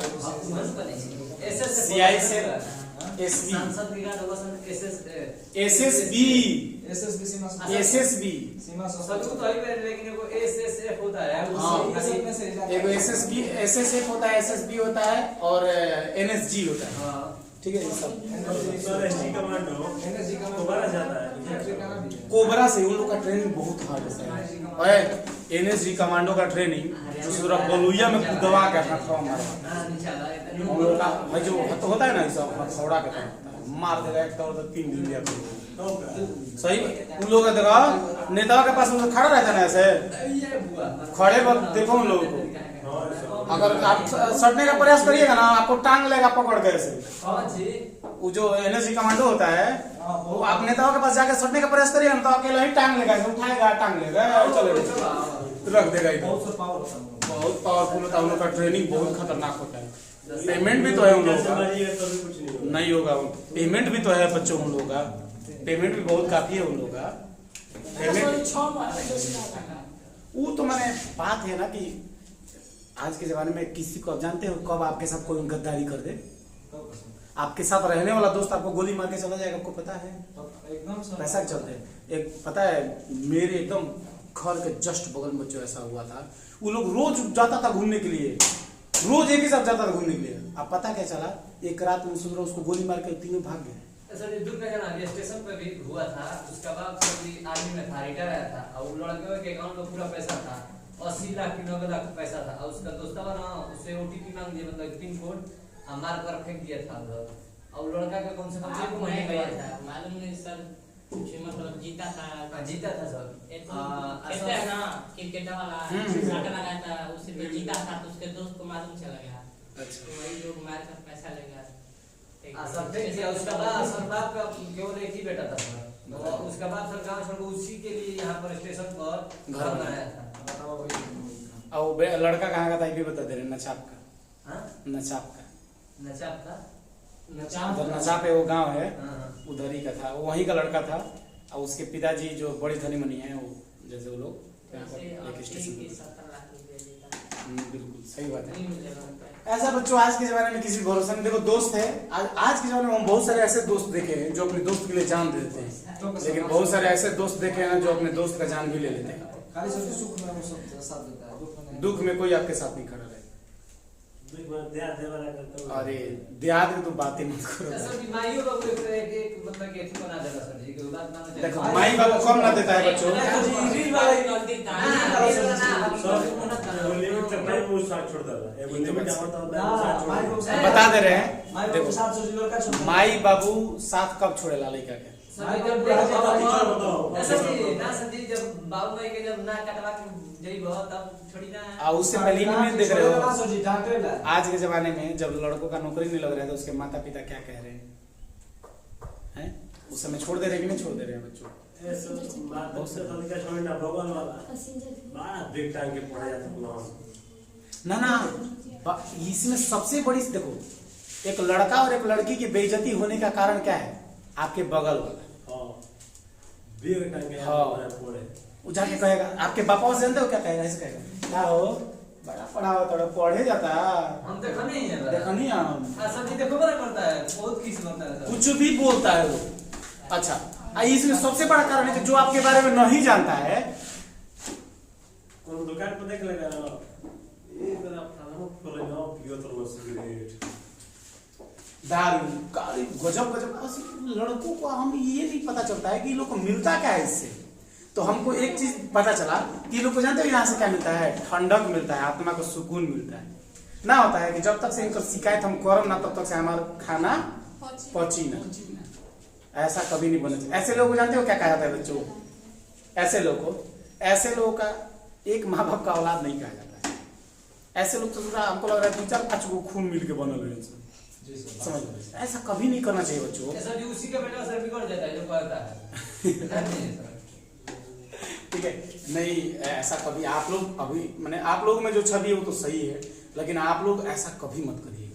है सीआईएसएफ, एसबी, सांसद की गार्ड होगा सन एसएसबी, एसएसबी सीमा एसएसबी, सीमा सब तो ही पे लेकिन वो एसएसएफ होता है। एगो एसएसएफ होता है, एसएसबी होता है और एनएसजी होता है। हां ठीक है, ये सब एनएसजी कमांडो एनएसजी का दोबारा जाता है। कोबरा से उन लोग का ट्रेनिंग बहुत हार्ड होता है। एनएसजी कमांडो का ट्रेनिंग जो पूरा बलुइया में कूदवा के रखा हमारा हम लोग का भाई जो होता है ना, ये सब हथौड़ा के तरह मार देगा एक तो 3 दिन लिया सही। उन लोगों का देखा नेता के पास उन खड़ा रहता है ना, ऐसे खड़े वक्त देखो उन लोगों को, अगर आप सटने का प्रयास करिएगा ना आपको टांग लेगा पकड़ के ऐसे। वो जो एनएसजी कमांडो होता है वो आप नेताओं के पास जाके सटने का प्रयास करिएगा ना तो अकेला ही टांग लेगा, उठाएगा टांग लेगा चलेगा रख देगा इधर। बहुत पावरफुल होता है उन लोग का, ट्रेनिंग बहुत खतरनाक होता है। पेमेंट भी तो है उन लोगों का, नहीं होगा पेमेंट भी तो है बच्चों उन लोगों का, पेमेंट भी बहुत काफी है उन लोगों का पेमेंट। वो तो मैंने बात है ना कि आज के जमाने में किसी को आप जानते हो कब आपके साथ कोई गद्दारी कर दे? आपके साथ रहने वाला दोस्त आपको गोली मार के चला जाएगा, आपको पता है एकदम पैसा चलते। एक पता है मेरे एकदम घर के जस्ट बगल में जो ऐसा हुआ था, वो लोग रोज जाता था घूमने के लिए, रोज एक ही साथ जाता था घूमने के लिए। अब पता क्या चला, एक रात में सुन उसको गोली मार के तीनों भाग गए। सर दुर्घटना स्टेशन पे भी हुआ था, उसका बाद आर्मी में था, रिटायर आया था और लड़के के अकाउंट में पूरा पैसा था 80 लाख की 90 लाख पैसा था और उसका दोस्तवा ना उससे ओटीपी मांग दिया, मतलब पिन कोड मार कर फेंक दिया था उधर और लड़का का कम से कम 1 महीने गया था। मालूम नहीं सर, कुछ मतलब जीता था सर कहते हैं ना क्रिकेट वाला शॉट लगाया था उससे भी जीता था, तो उसके दोस्त को मालूम चला गया। अच्छा, तो वही लोग मार कर पैसा लेगा। सब फेंक दिया। उसका बाद सरदार का केवल एक ही बेटा था सर, तो उसका बाद सरकार छोड़ उसी के लिए यहाँ पर स्टेशन पर घर बनाया था। और लड़का कहाँ का था ये भी बता दे रहे, नचाप का। हाँ नचाप का, नचाप था, नचाप है वो गांव है, उधर ही का था, वो वहीं का लड़का था। और उसके पिताजी जो बड़े धनी मनी है वो जैसे वो लोग बिल्कुल सही बात है। ऐसा बच्चों आज के जमाने में किसी भरोसा नहीं। देखो दोस्त है, आज के जमाने में हम बहुत सारे ऐसे दोस्त देखे हैं जो अपने दोस्त के लिए जान दे देते हैं, लेकिन बहुत सारे ऐसे दोस्त देखे हैं जो अपने दोस्त का जान भी ले लेते हैं। खाली सुख में वो सब साथ देता है, दुख में कोई आपके साथ नहीं खड़ा रहे। अरे देहात में तो बात ही मत करो। देखो माई बाबू कम ना देता है बच्चों, बता दे रहे हैं। देखो माई बाबू साथ कब छोड़े ला लड़का के, उससे पहले नहीं देख रहे हो। आज के जमाने में जब लड़कों का नौकरी नहीं लग रहा है तो उसके माता पिता क्या कह रहे हैं? उस समय छोड़ दे रहे कि नहीं छोड़ दे रहे हैं बच्चों? ना इसमें सबसे बड़ी देखो, एक लड़का और एक लड़की की बेइज्जती होने का कारण क्या है? आपके बगल वाला वो जाके कहेगा, आपके पापा से जानते हो क्या कहेगा? ऐसे कहेगा, क्या हो बड़ा पढ़ा हो थोड़ा पढ़े जाता हम देखा नहीं है, देखा नहीं हम सर देखो बड़ा करता है, बहुत किस करता है, कुछ भी बोलता है वो। अच्छा, इसमें सबसे बड़ा कारण है कि जो आपके बारे में नहीं जानता है, कौन दुकान पर देख लेगा ये मेरा फलाना खोलेगा पियो तो सिगरेट दारू काली गजब गजब। लड़कों को हम ये नहीं पता चलता है कि लोग को मिलता क्या है इससे। तो हमको एक चीज पता चला कि लोग को जानते हो यहाँ से क्या मिलता है? ठंडक मिलता है, आत्मा को सुकून मिलता है। ना होता है कि जब तक से इनका शिकायत हम करम ना तब तक से हमारा खाना पची ना, ऐसा कभी नहीं बना चाहिए। ऐसे लोगों को जानते हो क्या कहा जाता है बच्चों? ऐसे लोगों का एक माँ बाप का औलाद नहीं कहा जाता है। ऐसे लोग तो हमको लग रहा है 2-4-5 को खून मिल के बनल हुए हैं। जी सर। समझ लो, ऐसा कभी नहीं करना चाहिए बच्चों। ऐसा भी उसी का बेटा सर बिगड़ जाता है जो कहता है। ठीक है, नहीं ऐसा कभी आप लोग अभी मैंने आप लोग में जो छवि है वो तो सही है, लेकिन आप लोग ऐसा कभी मत करिए,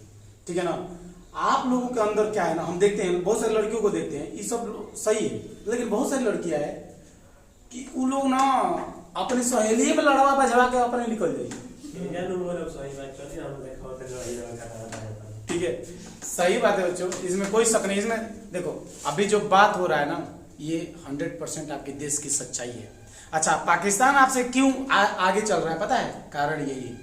ठीक है ना। आप लोगों के अंदर क्या है ना, हम देखते हैं बहुत सारी लड़कियों को देखते हैं, ये सब सही है, लेकिन बहुत सारी लड़कियां है कि वो लोग ना अपनी सहेली में लड़वा बजवा के अपने निकल जाएगी। ठीक है, सही बात है बच्चों, इसमें कोई शक नहीं। इसमें देखो अभी जो बात हो रहा है ना, ये 100% आपके देश की सच्चाई है। अच्छा, पाकिस्तान आपसे क्यों आगे चल रहा है पता है? कारण यही है,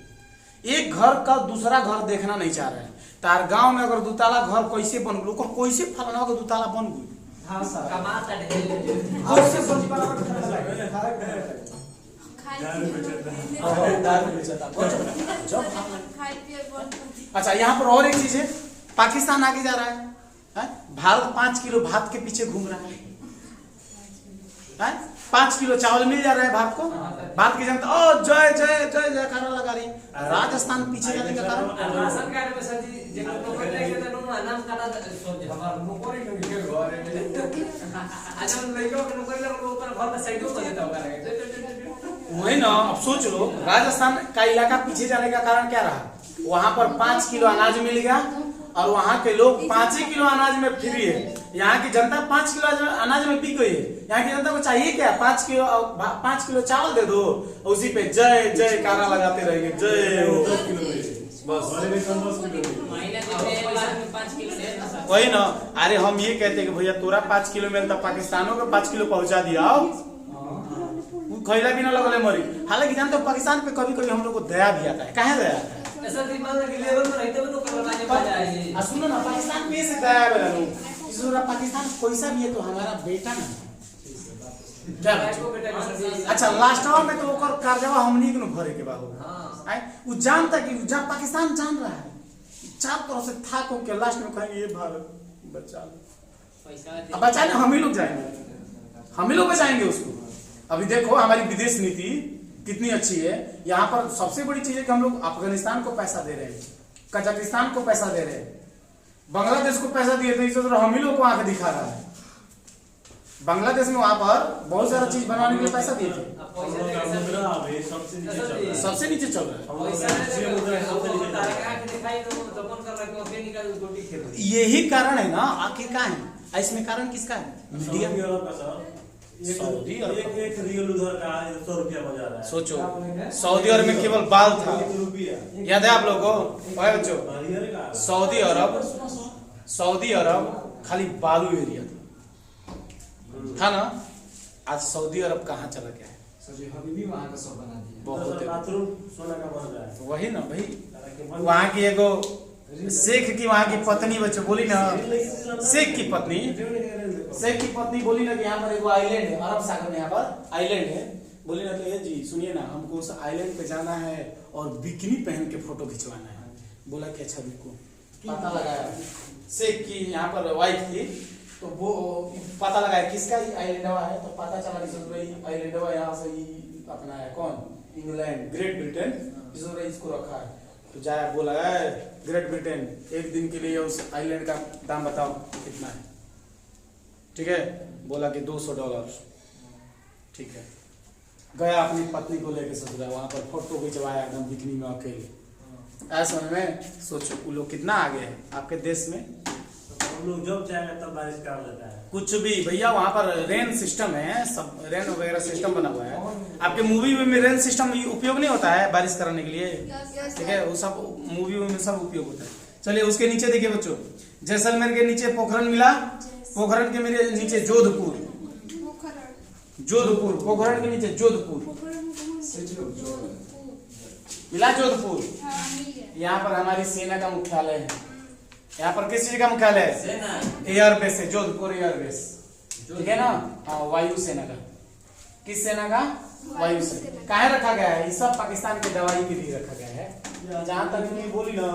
एक घर का दूसरा घर देखना नहीं चाह रहा है। तार गांव में अगर दुताला घर कैसे बन गलो, कैसे फलाना का दुताला बन गई, हाँ सर। कमाता है। कैसे सब्जी बनाकर खाना लगे, खाना बनाकर अच्छा, यहाँ पर और एक चीज है, पाकिस्तान आगे जा रहा है? भारत 5 किलो भात के पीछे घूम रहा है? 5 किलो चावल मिल जा रहा है भारत को, भारत की जनता ओ जय जय जय जयकारा लगा रही। राजस्थान पीछे जाने का कारण राशन कार्ड में सर जी जेको नौकरी लेके त नो नाम काटा सोच हमार नौकरी के घर में आज हम लइका के नौकरी लगा तो ऊपर घर में साइडो कर देता होगा। वही ना, अब सोच लो राजस्थान का इलाका पीछे जाने का कारण क्या रहा? वहां पर 5 किलो अनाज मिल गया और वहां के लोग 5 ही किलो अनाज में फ्री है। यहाँ की जनता 5 किलो अनाज में बिक गई है। यहाँ की जनता को चाहिए क्या? 5 किलो चावल दे दो, उसी पे जय जय कारा लगाते रहेंगे, जय 10 किलो बस। वही ना, अरे हम ये कहते हैं कि भैया तोरा 5 किलो मिलता, पाकिस्तानों को 5 किलो पहुंचा दिया, खैला भी ना लगले मरी। हालांकि जानते हो पाकिस्तान पे कभी कभी हम लोग को दया भी आता है। कहाँ दया आता है? ऐसा दिमाग लगे लेवल में रहते हुए नौकरी बनाने पा जाए। सुनो ना, पाकिस्तान पे से दया वाला लोग, पाकिस्तान पैसा भी है तो हमारा बेटा ना क्या अच्छा लास्ट में तो ओकर कार्जवा हमनी के भरे के बाबू। हां, वो जानता कि पाकिस्तान जान रहा है, चार तरह से थाक हो के लास्ट में कहेंगे ये भारत बचा लो, पैसा बचाने हम ही लोग जाएंगे, हम ही लोग बचाएंगे उसको। अभी देखो हमारी विदेश नीति कितनी अच्छी है। यहाँ पर सबसे बड़ी चीज है कि हम लोग अफगानिस्तान को पैसा दे रहे हैं, कजाकिस्तान को पैसा दे रहे हैं, बांग्लादेश को पैसा दिए थे, तो हम ही लोग को आंख दिखा रहा है। बांग्लादेश में वहां पर बहुत सारा चीज बनाने के लिए पैसा दिए थे, सबसे नीचे चल रहा है। यही कारण है ना, आखिर क्या है इसमें? कारण किसका है? मीडिया। सऊदी अरब एक रियल उधर का 100 रुपया बजा रहा है। सोचो, सऊदी अरब में केवल बाल था, याद है आप लोगों को? सऊदी अरब खाली बालू एरिया था ना। आज सऊदी अरब कहाँ चला गया है? सर हबीबी वहाँ का सब बना दिया, बहुत बाथरूम सोना का बन रहा है। वही ना भाई, वहाँ की एगो शेख की वहाँ की पत्नी बच्चों बोली ना, शेख की पत्नी बोली ना कि यहाँ पर एगो आइलैंड है, अरब सागर में यहाँ पर आइलैंड है, बोली ना तो ये जी सुनिए ना, हमको उस आइलैंड पे जाना है और बिकनी पहन के फोटो खिंचवाना है। बोला कि अच्छा रुको, पता लगाया शेख की यहाँ पर वाइफ थी, तो वो पता लगाया किसका आइलैंड है, तो पता चला कि आइलैंड यहाँ से अपना है कौन, इंग्लैंड, ग्रेट ब्रिटेन, इसको रखा है। तो जाया बोला है ग्रेट ब्रिटेन, एक दिन के लिए उस आइलैंड का दाम बताओ कितना है? ठीक है, बोला कि $200। ठीक है, गया अपनी पत्नी को लेके ससुराल, वहां पर फोटो खिंचवाया एकदम बिकनी में अकेले। ऐसा में सोचो वो लोग कितना आगे है आपके देश में। हम लोग जब चाहेंगे तब बारिश कर लेता है, कुछ भी भैया, वहां पर रेन सिस्टम है, सब रेन वगैरह सिस्टम बना हुआ है। आपके मूवी में रेन सिस्टम उपयोग नहीं होता है बारिश कराने के लिए, ठीक है, वो सब मूवी में सब उपयोग होता है। चलिए उसके नीचे देखिए बच्चों, जैसलमेर के नीचे पोखरण मिला, पोखरण के मेरे नीचे जोधपुर, पोखरण के नीचे जोधपुर मिला, जोधपुर। यहाँ पर हमारी सेना का मुख्यालय है। यहाँ पर किस चीज का मुख्यालय है? एयरबेस है, जोधपुर एयरबेस, ठीक है ना। हाँ, वायु सेना का। किस सेना का? वायु सेना। कहाँ रखा गया है? ये सब पाकिस्तान के दवाई के लिए रखा गया है। जहां तक नहीं बोली ना,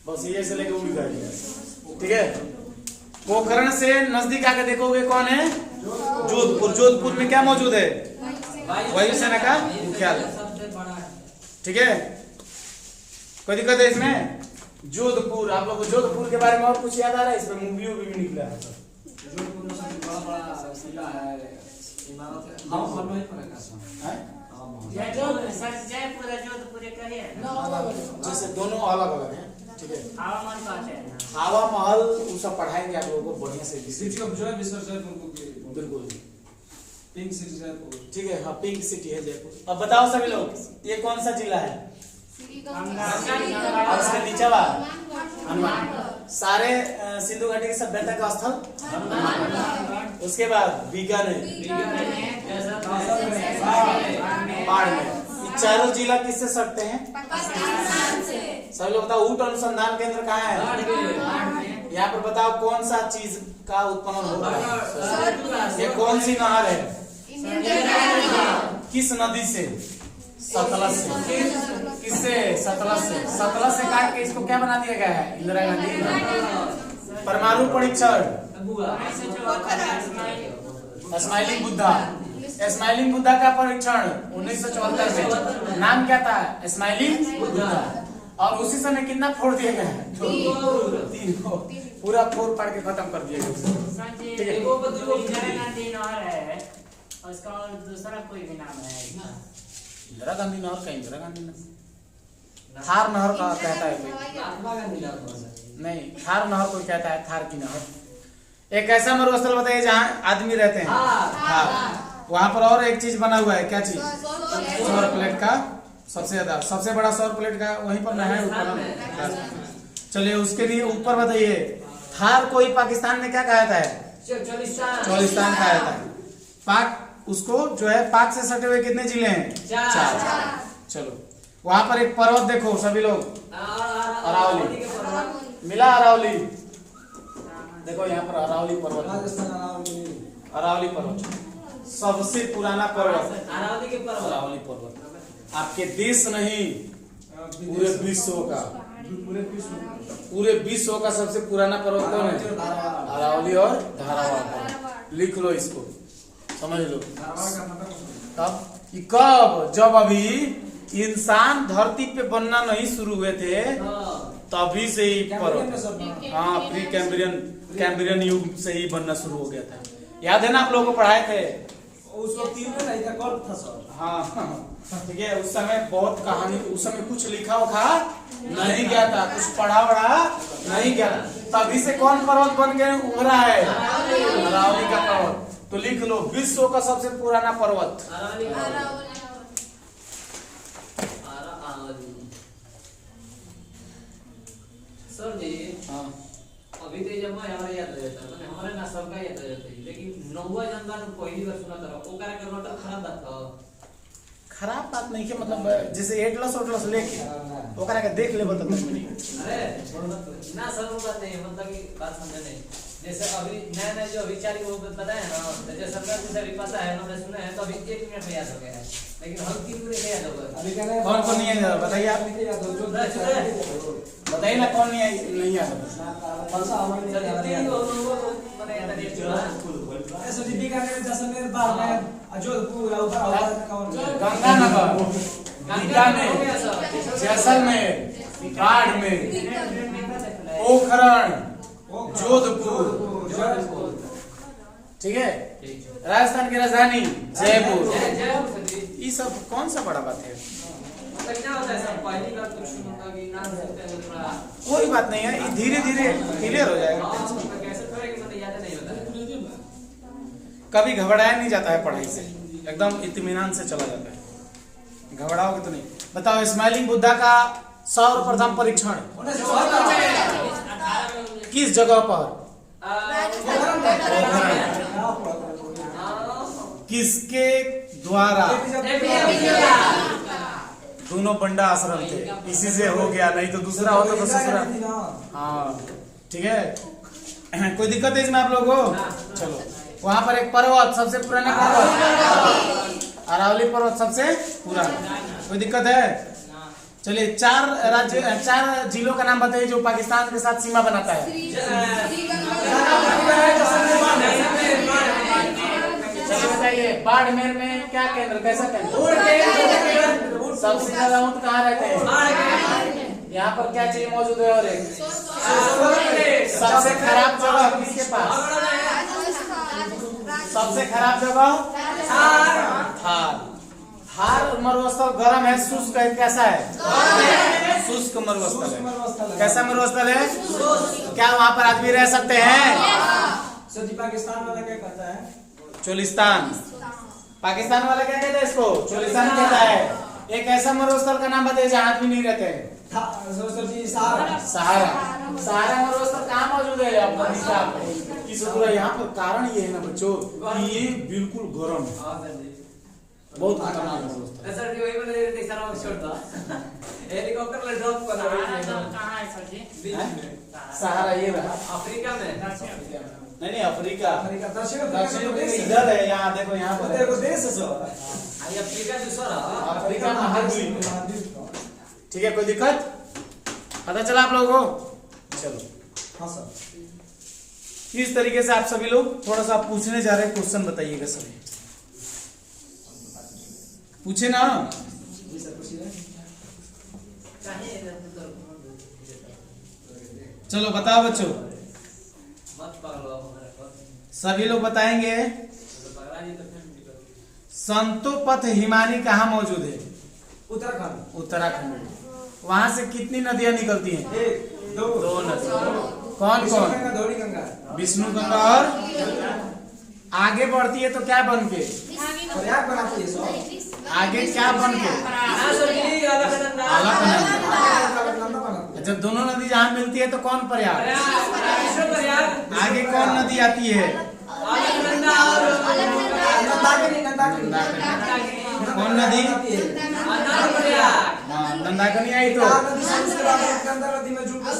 बस ये से लेके उड़ गए, ठीक है। पोखरण से नजदीक आके देखोगे कौन है? जोधपुर। जोधपुर में क्या मौजूद है? वायु सेना का मुख्यालय, ठीक है। कोई दिक्कत है इसमें? जोधपुर, आप लोग को जोधपुर के बारे में और कुछ याद आ रहा है? इस पर मूवी भी निकला है सब। जोधपुर में सबसे बड़ा किला है, इमारत है। हाँ, मन में पड़ेगा सब। हैं? जयपुर जोधपुर कहिए जैसे दोनों अलग अलग हैं, ठीक है। हवा मन कहते हैं ना। हवा महल वो सब पढ़ाएंगे आप लोगों को बढ़िया से। सिटी ऑफ जॉय विश्व जयपुर को बिल्कुल पिंक सिटी जयपुर। ठीक है। हाँ, पिंक सिटी है जयपुर। अब बताओ सभी लोग, ये कौन सा जिला है? और उसके नीचे वाला हनुमान। सारे सिंधु घाटी की सभ्यता का स्थल उसके बाद बीकानेर, बाड़मेर। ये चारों जिला किससे सटते हैं? सभी लोग बताओ, ऊट अनुसंधान केंद्र कहाँ है? यहाँ पर बताओ कौन सा चीज का उत्पन्न होता है? ये कौन सी नहर है? किस नदी से? सतलज से। किससे? सतलज से। सतलज से काट के इसको क्या बना दिया गया है? इंदिरा गांधी परमाणु परीक्षण। स्माइलिंग बुद्धा। स्माइलिंग बुद्धा का परीक्षण 1974 में। नाम क्या था? स्माइलिंग बुद्धा। और उसी समय कितना फोड़ दिया गया है? 3 पूरा फोड़ पढ़ के खत्म कर दिया गया। ठीक है। इंदिरा गांधी नहर है, उसका और दूसरा कोई भी नाम है? इंदिरा गांधी नहर का इंदिरा गांधी नहर, थार नहर का कहता है कोई। नहीं, थार नहर कोई कहता है, थार की नहर। एक ऐसा मरुस्थल बताइए जहाँ आदमी रहते हैं। हाँ, वहाँ पर और एक चीज बना हुआ है, क्या चीज? सौर प्लेट का सबसे ज्यादा, सबसे बड़ा सौर प्लेट का वहीं पर है ऊपर। चलिए उसके लिए ऊपर बताइए, थार कोई पाकिस्तान में क्या कहा जाता है? चौलिस्तान कहा जाता है। पाक उसको जो है, पाक से सटे हुए कितने जिले हैं? 4। चलो वहां पर एक पर्वत देखो सभी लोग, अरावली। मिला अरावली? देखो यहाँ पर अरावली पर्वत, अरावली पर्वत सबसे पुराना पर्वत। अरावली पर्वत आपके देश नहीं, पूरे विश्व का, पूरे विश्व का सबसे पुराना पर्वत कौन है? अरावली और धारावाड़। लिख लो इसको, समझ लो। कब? जब अभी इंसान धरती पे बनना नहीं शुरू हुए थे, तभी से ही पर्वत, हाँ, प्री कैम्ब्रियन युग से ही बनना शुरू हो गया था। याद है ना, आप लोगों को पढ़ाए थे उस वक्त नहीं था, कौन था सर? हाँ, ठीक है। उस समय बहुत कहानी, उस समय कुछ लिखा उखा नहीं गया था, कुछ पढ़ा वढ़ा नहीं गया, तभी से कौन पर्वत बन के उभरा है? अरावली का पर्वत। तो लिख लो, विश्व का सबसे पुराना पर्वत। सर जी, हाँ, अभी तो जब मैं हमारे याद रहता है, हमारे ना सबका याद रहता है, लेकिन नौवा जानदार पहली बार सुना था, ओकरा के नोट खराब बात था। खराब बात नहीं है, मतलब जैसे एटलस ओटलस लेके ओकरा के देख लेबो तब नहीं। अरे ना सर, वो बात नहीं है, मतलब की बात समझे नहीं। जैसे अभी नया जो अभी 4 को बताया ना, जैसे सरकार से अभी पता है, हमने सुना है, तो अभी 1 मिनट में याद हो गया है, लेकिन हम 3 पूरे याद हो गए। अभी कहना है कौन कौन नहीं याद? बताइए आप, बताइए ना कौन नहीं याद? गंगानगर, बीकानेर, जैसलमेर, बाड़मेर, पोखरण, जोधपुर, ठीक है। राजस्थान की राजधानी जयपुर। ये सब कौन सा बड़ा बात है? कोई बात नहीं है, ये धीरे धीरे क्लियर हो जाएगा। कभी घबराया नहीं जाता है पढ़ाई से, एकदम इत्मीनान से चला जाता है, घबराओगे तो नहीं। बताओ, स्माइलिंग बुद्धा का सर्वप्रथम परीक्षण किस जगह पर? किसके द्वारा? दोनों बंडा आश्रम थे, इसी से हो गया, नहीं तो दूसरा होता तो दूसरा। हाँ, ठीक है। कोई दिक्कत है इसमें आप लोगों को? चलो, वहां पर एक पर्वत, सबसे पुराना पर्वत अरावली पर्वत सबसे पुराना। कोई दिक्कत है? चलिए, 4 जिलों का नाम बताइए जो पाकिस्तान के साथ सीमा बनाता है। चलिए बताइए, बाड़मेर में क्या केंद्र, कैसा केंद्र? सबसे ज्यादा ऊँट कहाँ रहते हैं? यहाँ पर क्या चीज मौजूद है? और एक सबसे खराब जगह किसके पास? सबसे खराब जगह थार। थार मरुस्थल गर्म है, शुष्क है, कैसा है? शुष्क मरुस्थल है। कैसा मरुस्थल है? क्या वहाँ पर आदमी रह सकते हैं? सर जी पाकिस्तान वाला क्या कहता है? चोलिस्तान। पाकिस्तान वाला क्या कहता है इसको? चोलिस्तान कहता है। एक ऐसा मरुस्थल का नाम बताइए जहाँ आदमी नहीं रहते हैं। सर जी सहारा। सहारा। सहारा मरुस्थल कहाँ मौजूद है? किस यहाँ पर कारण ये है ना बच्चों कि ये बिल्कुल गर्म है, बहुत खतरनाक मरुस्थल। सर जी वही मैंने देखा ना छोड़ दो हेलीकॉप्टर ले ड्रॉप कर रहा है। कहाँ है सर जी? बीच में सहारा ये रहा। अफ्रीका में। नहीं अफ्रीका दक्षिण दक्षिण इधर है। यहाँ देखो, यहाँ पर है। देश है सर। आई अफ्रीका दूसरा अफ्रीका महाद्वीप। ठीक है, कोई दिक्कत पता चला आप लोगों को? चलो हाँ सर। इस तरीके से आप सभी लोग थोड़ा सा पूछने जा रहे हैं, क्वेश्चन बताइएगा सभी। पूछे ना? जी सर पूछिए। चलो बताओ बच्चों, मत पकड़ो हमारे को। सभी लोग बताएंगे। तो पकड़ा जी तो फिर संतोपथ हिमानी कहाँ मौजूद है? उत्तराखंड। उत्तराखंड में। वहां से कितनी नदियां निकलती हैं? 1 2 दो नदी। कौन कौन? धौली गंगा। विष्णु गंगा। और आगे बढ़ती है तो क्या बन के? प्रयाग बनाती है सर। आगे क्या बन के? अलकनंदा। अलकनंदा बनाती है। जब दोनों नदी जहाँ मिलती है तो कौन प्रयाग? प्रयाग। आगे कौन नदी आती है? अलकनंदा और नंदाकिनी। कौन नदी? प्रयाग। हाँ, नंदाकनी आई तो नदी से उसके बाद गंगा नदी में जुड़ कर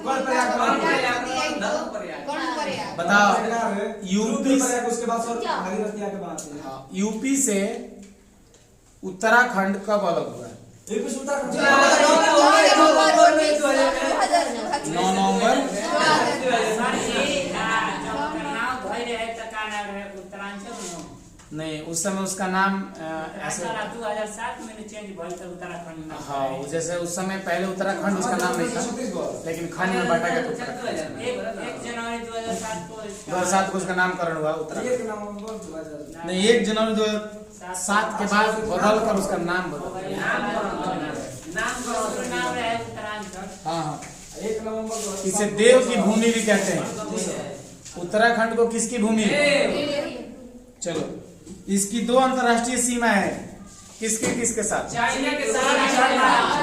कौन प्रयाग बताओ। यूपी प्रयाग उसके बाद सर भागीरथी आके बनाती है। यूपी से उत्तराखंड कब अलग हुआ है? यूपी से उत्तराखंड 9 नवंबर। नहीं, उस समय उसका नाम ऐसे 2007 में चेंज भइल था उत्तराखंड में। हाँ, जैसे उस समय पहले उत्तराखंड उसका नाम नहीं था, लेकिन खंड में बांटा गया तो उत्तराखंड। 1 जनवरी 2007 को 2007 को उसका नामकरण हुआ उत्तराखंड। ये नाम बोल दो नहीं, 1 जनवरी 2007 के बाद बदल कर उसका नाम बदल गया। नाम रहे उत्तराखंड। हाँ हाँ, 1 नवंबर इसे देव की भूमि भी कहते हैं। उत्तराखंड को किसकी भूमि? चलो, इसकी 2 अंतरराष्ट्रीय सीमा है। किसके किसके साथ? चाइना के साथ।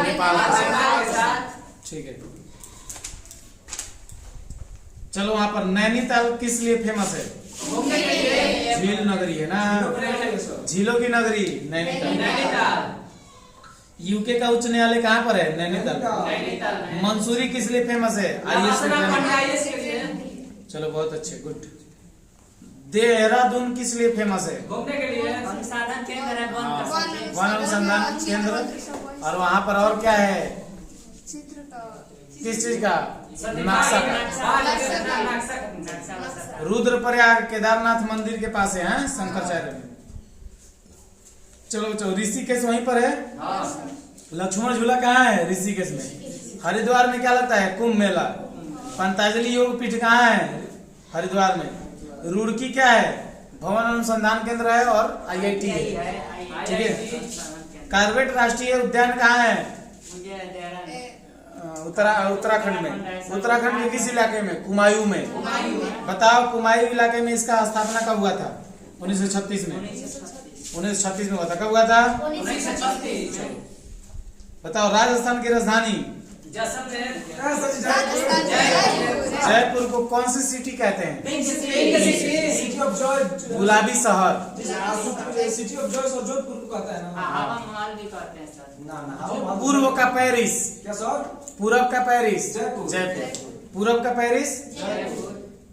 नेपाल के साथ। ठीक है, चलो वहां पर नैनीताल किस लिए फेमस है? झील नगरी है ना, झीलों की नगरी नैनीताल। यूके का उच्च न्यायालय कहाँ पर है? नैनीताल। मंसूरी किस लिए फेमस है? आईएएस। चलो बहुत अच्छे, गुड। देहरादून किस लिए फेमस है? घूमने के लिए संसाधन केंद्र है, वन अनुसंधान केंद्र। और वहां पर और क्या है? किस चीज का? नक्शा का। रुद्रप्रयाग केदारनाथ मंदिर के पास है, शंकराचार्य में। चलो चलो, ऋषिकेश वहीं पर है। लक्ष्मण झूला कहाँ है? ऋषिकेश में। हरिद्वार में क्या लगता है? कुंभ मेला। पंतजलि योग पीठ कहाँ है? हरिद्वार में। रुड़की क्या है? भवन अनुसंधान केंद्र है और IIT है। ठीक है। कार्बेट राष्ट्रीय उद्यान कहाँ है? उत्तराखंड में। उत्तराखंड के किस इलाके में? कुमायूं में। बताओ, कुमायूं इलाके में इसका स्थापना कब हुआ था? 1936 में। 1936 में हुआ था। कब हुआ था? 1936। बताओ, राजस्थान की राजधानी जयपुर को कौन सी सिटी कहते हैं? City of Joy. गुलाबी शहर। सिटी ऑफ जॉय जोधपुर को कहता है ना। हवा महल भी कहते हैं सर। ना पूर्व का पेरिस। क्या सर? पूरब का पेरिस जयपुर। पूरब का पेरिस।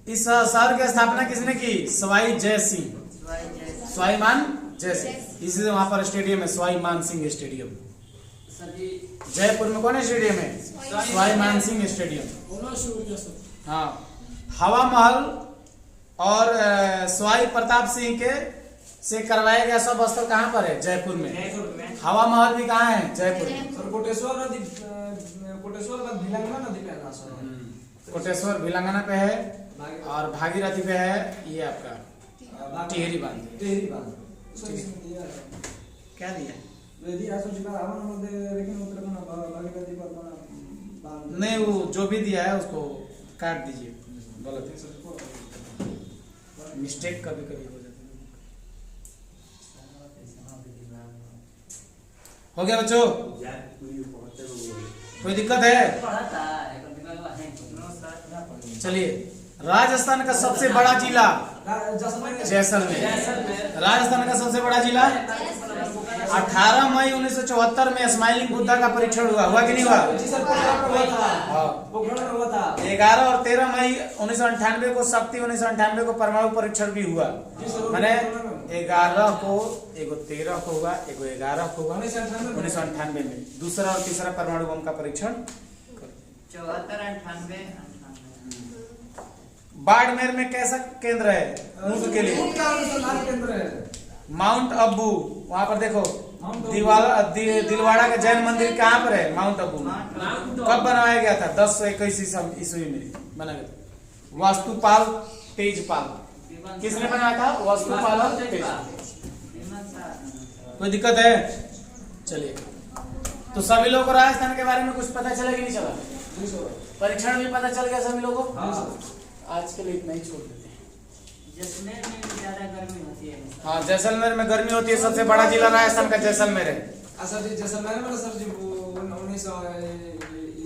इस शहर की स्थापना किसने की? सवाई जय सिंह। स्वाईमान जय सिंह। इसी वहां पर स्टेडियम है, स्वाईमान सिंह स्टेडियम। जयपुर में कौन स्टेडियम है? स्वाईमान सिंह स्टेडियम। हाँ, हवा महल और स्वाई प्रताप सिंह के से करवाया गया सब स्थल कहाँ पर है? जयपुर में। हवा महल भी कहाँ है? जयपुर में। कोटेश्वर नदी कोटेश्वर का भिलंगा नदी पे ना सर कोटेश्वर भिलंगना पे है और भागीरथी पे है ये आपका टिहरी बांध। टेहरी बांध उसको इसमें दिया है। क्या दिया? वेदी आसो जिला हवन मध्य लेकिन उत्तराखंड भागीरथी पर बना बांध नहीं, वो जो भी दिया है उसको काट दीजिए, गलत है, मिस्टेक कभी कभी हो जाती है। हो गया बच्चों, कोई दिक्कत है? पढ़ा था एक दिमाग में है चलिए, राजस्थान का सबसे बड़ा जिला जैसलमेर जैसलमेर। राजस्थान का सबसे बड़ा जिला 18 मई 1974 में स्माइलिंग बुद्धा का परीक्षण हुआ कि नहीं हुआ? जी सर पोखरण में हुआ था। हाँ। पोखरण में हुआ था 11 और 13 मई 1998 को शक्ति 1998 को परमाणु परीक्षण भी हुआ। मैंने 11 को, एगो 13 को हुआ, एगो 11 को हुआ 1998 में। दूसरा और तीसरा परमाणु बम का परीक्षण 74, 98, बाड़मेर में कैसा केंद्र है ऊंट के लिए? ऊंट का अनुसंधान केंद्र है। माउंट अबू, वहां पर देखो माउंट अबू। दिलवाड़ा का जैन मंदिर कहाँ पर है? माउंट अबू में। कब बनवाया गया था? 1021 ईस्वी में बना गया था। वास्तुपाल तेजपाल, किसने बनाया था? वास्तुपाल और तेजपाल। कोई दिक्कत है? चलिए, तो सभी लोगों को राजस्थान के बारे में कुछ पता चला कि नहीं चला? परीक्षण भी पता चल गया सभी लोगों को? आज के लिए इतना ही छोड़ देते हैं। जैसलमेर में ज्यादा गर्मी होती है। हाँ, जैसलमेर में गर्मी होती है। सबसे बड़ा जिला राजस्थान का जैसलमेर है। सर जी जैसलमेर में सर जी 1900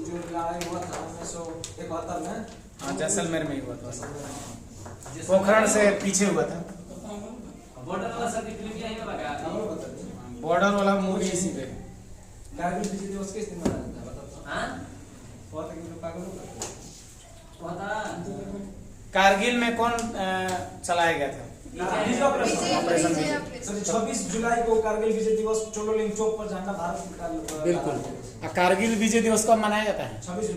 जो लड़ाई हुआ था 1971 में। हाँ, जैसलमेर में ही हुआ था। पोखरण से पीछे हुआ था। बॉर्डर वाला सर फिल्म यही में लगा बॉर्डर वाला मूवी इसी पे। कारगिल विजय दिवस किस दिन मनाया जाता है बताओ? हां बहुत है कि पागल हो गए। पता कारगिल में कौन चलाया गया था? ऑपरेशन सर 26 जुलाई को कारगिल विजय दिवस चोलोलिंग चौक पर झंडा भारत का बिल्कुल। कारगिल विजय दिवस कब मनाया जाता है? 26 जुलाई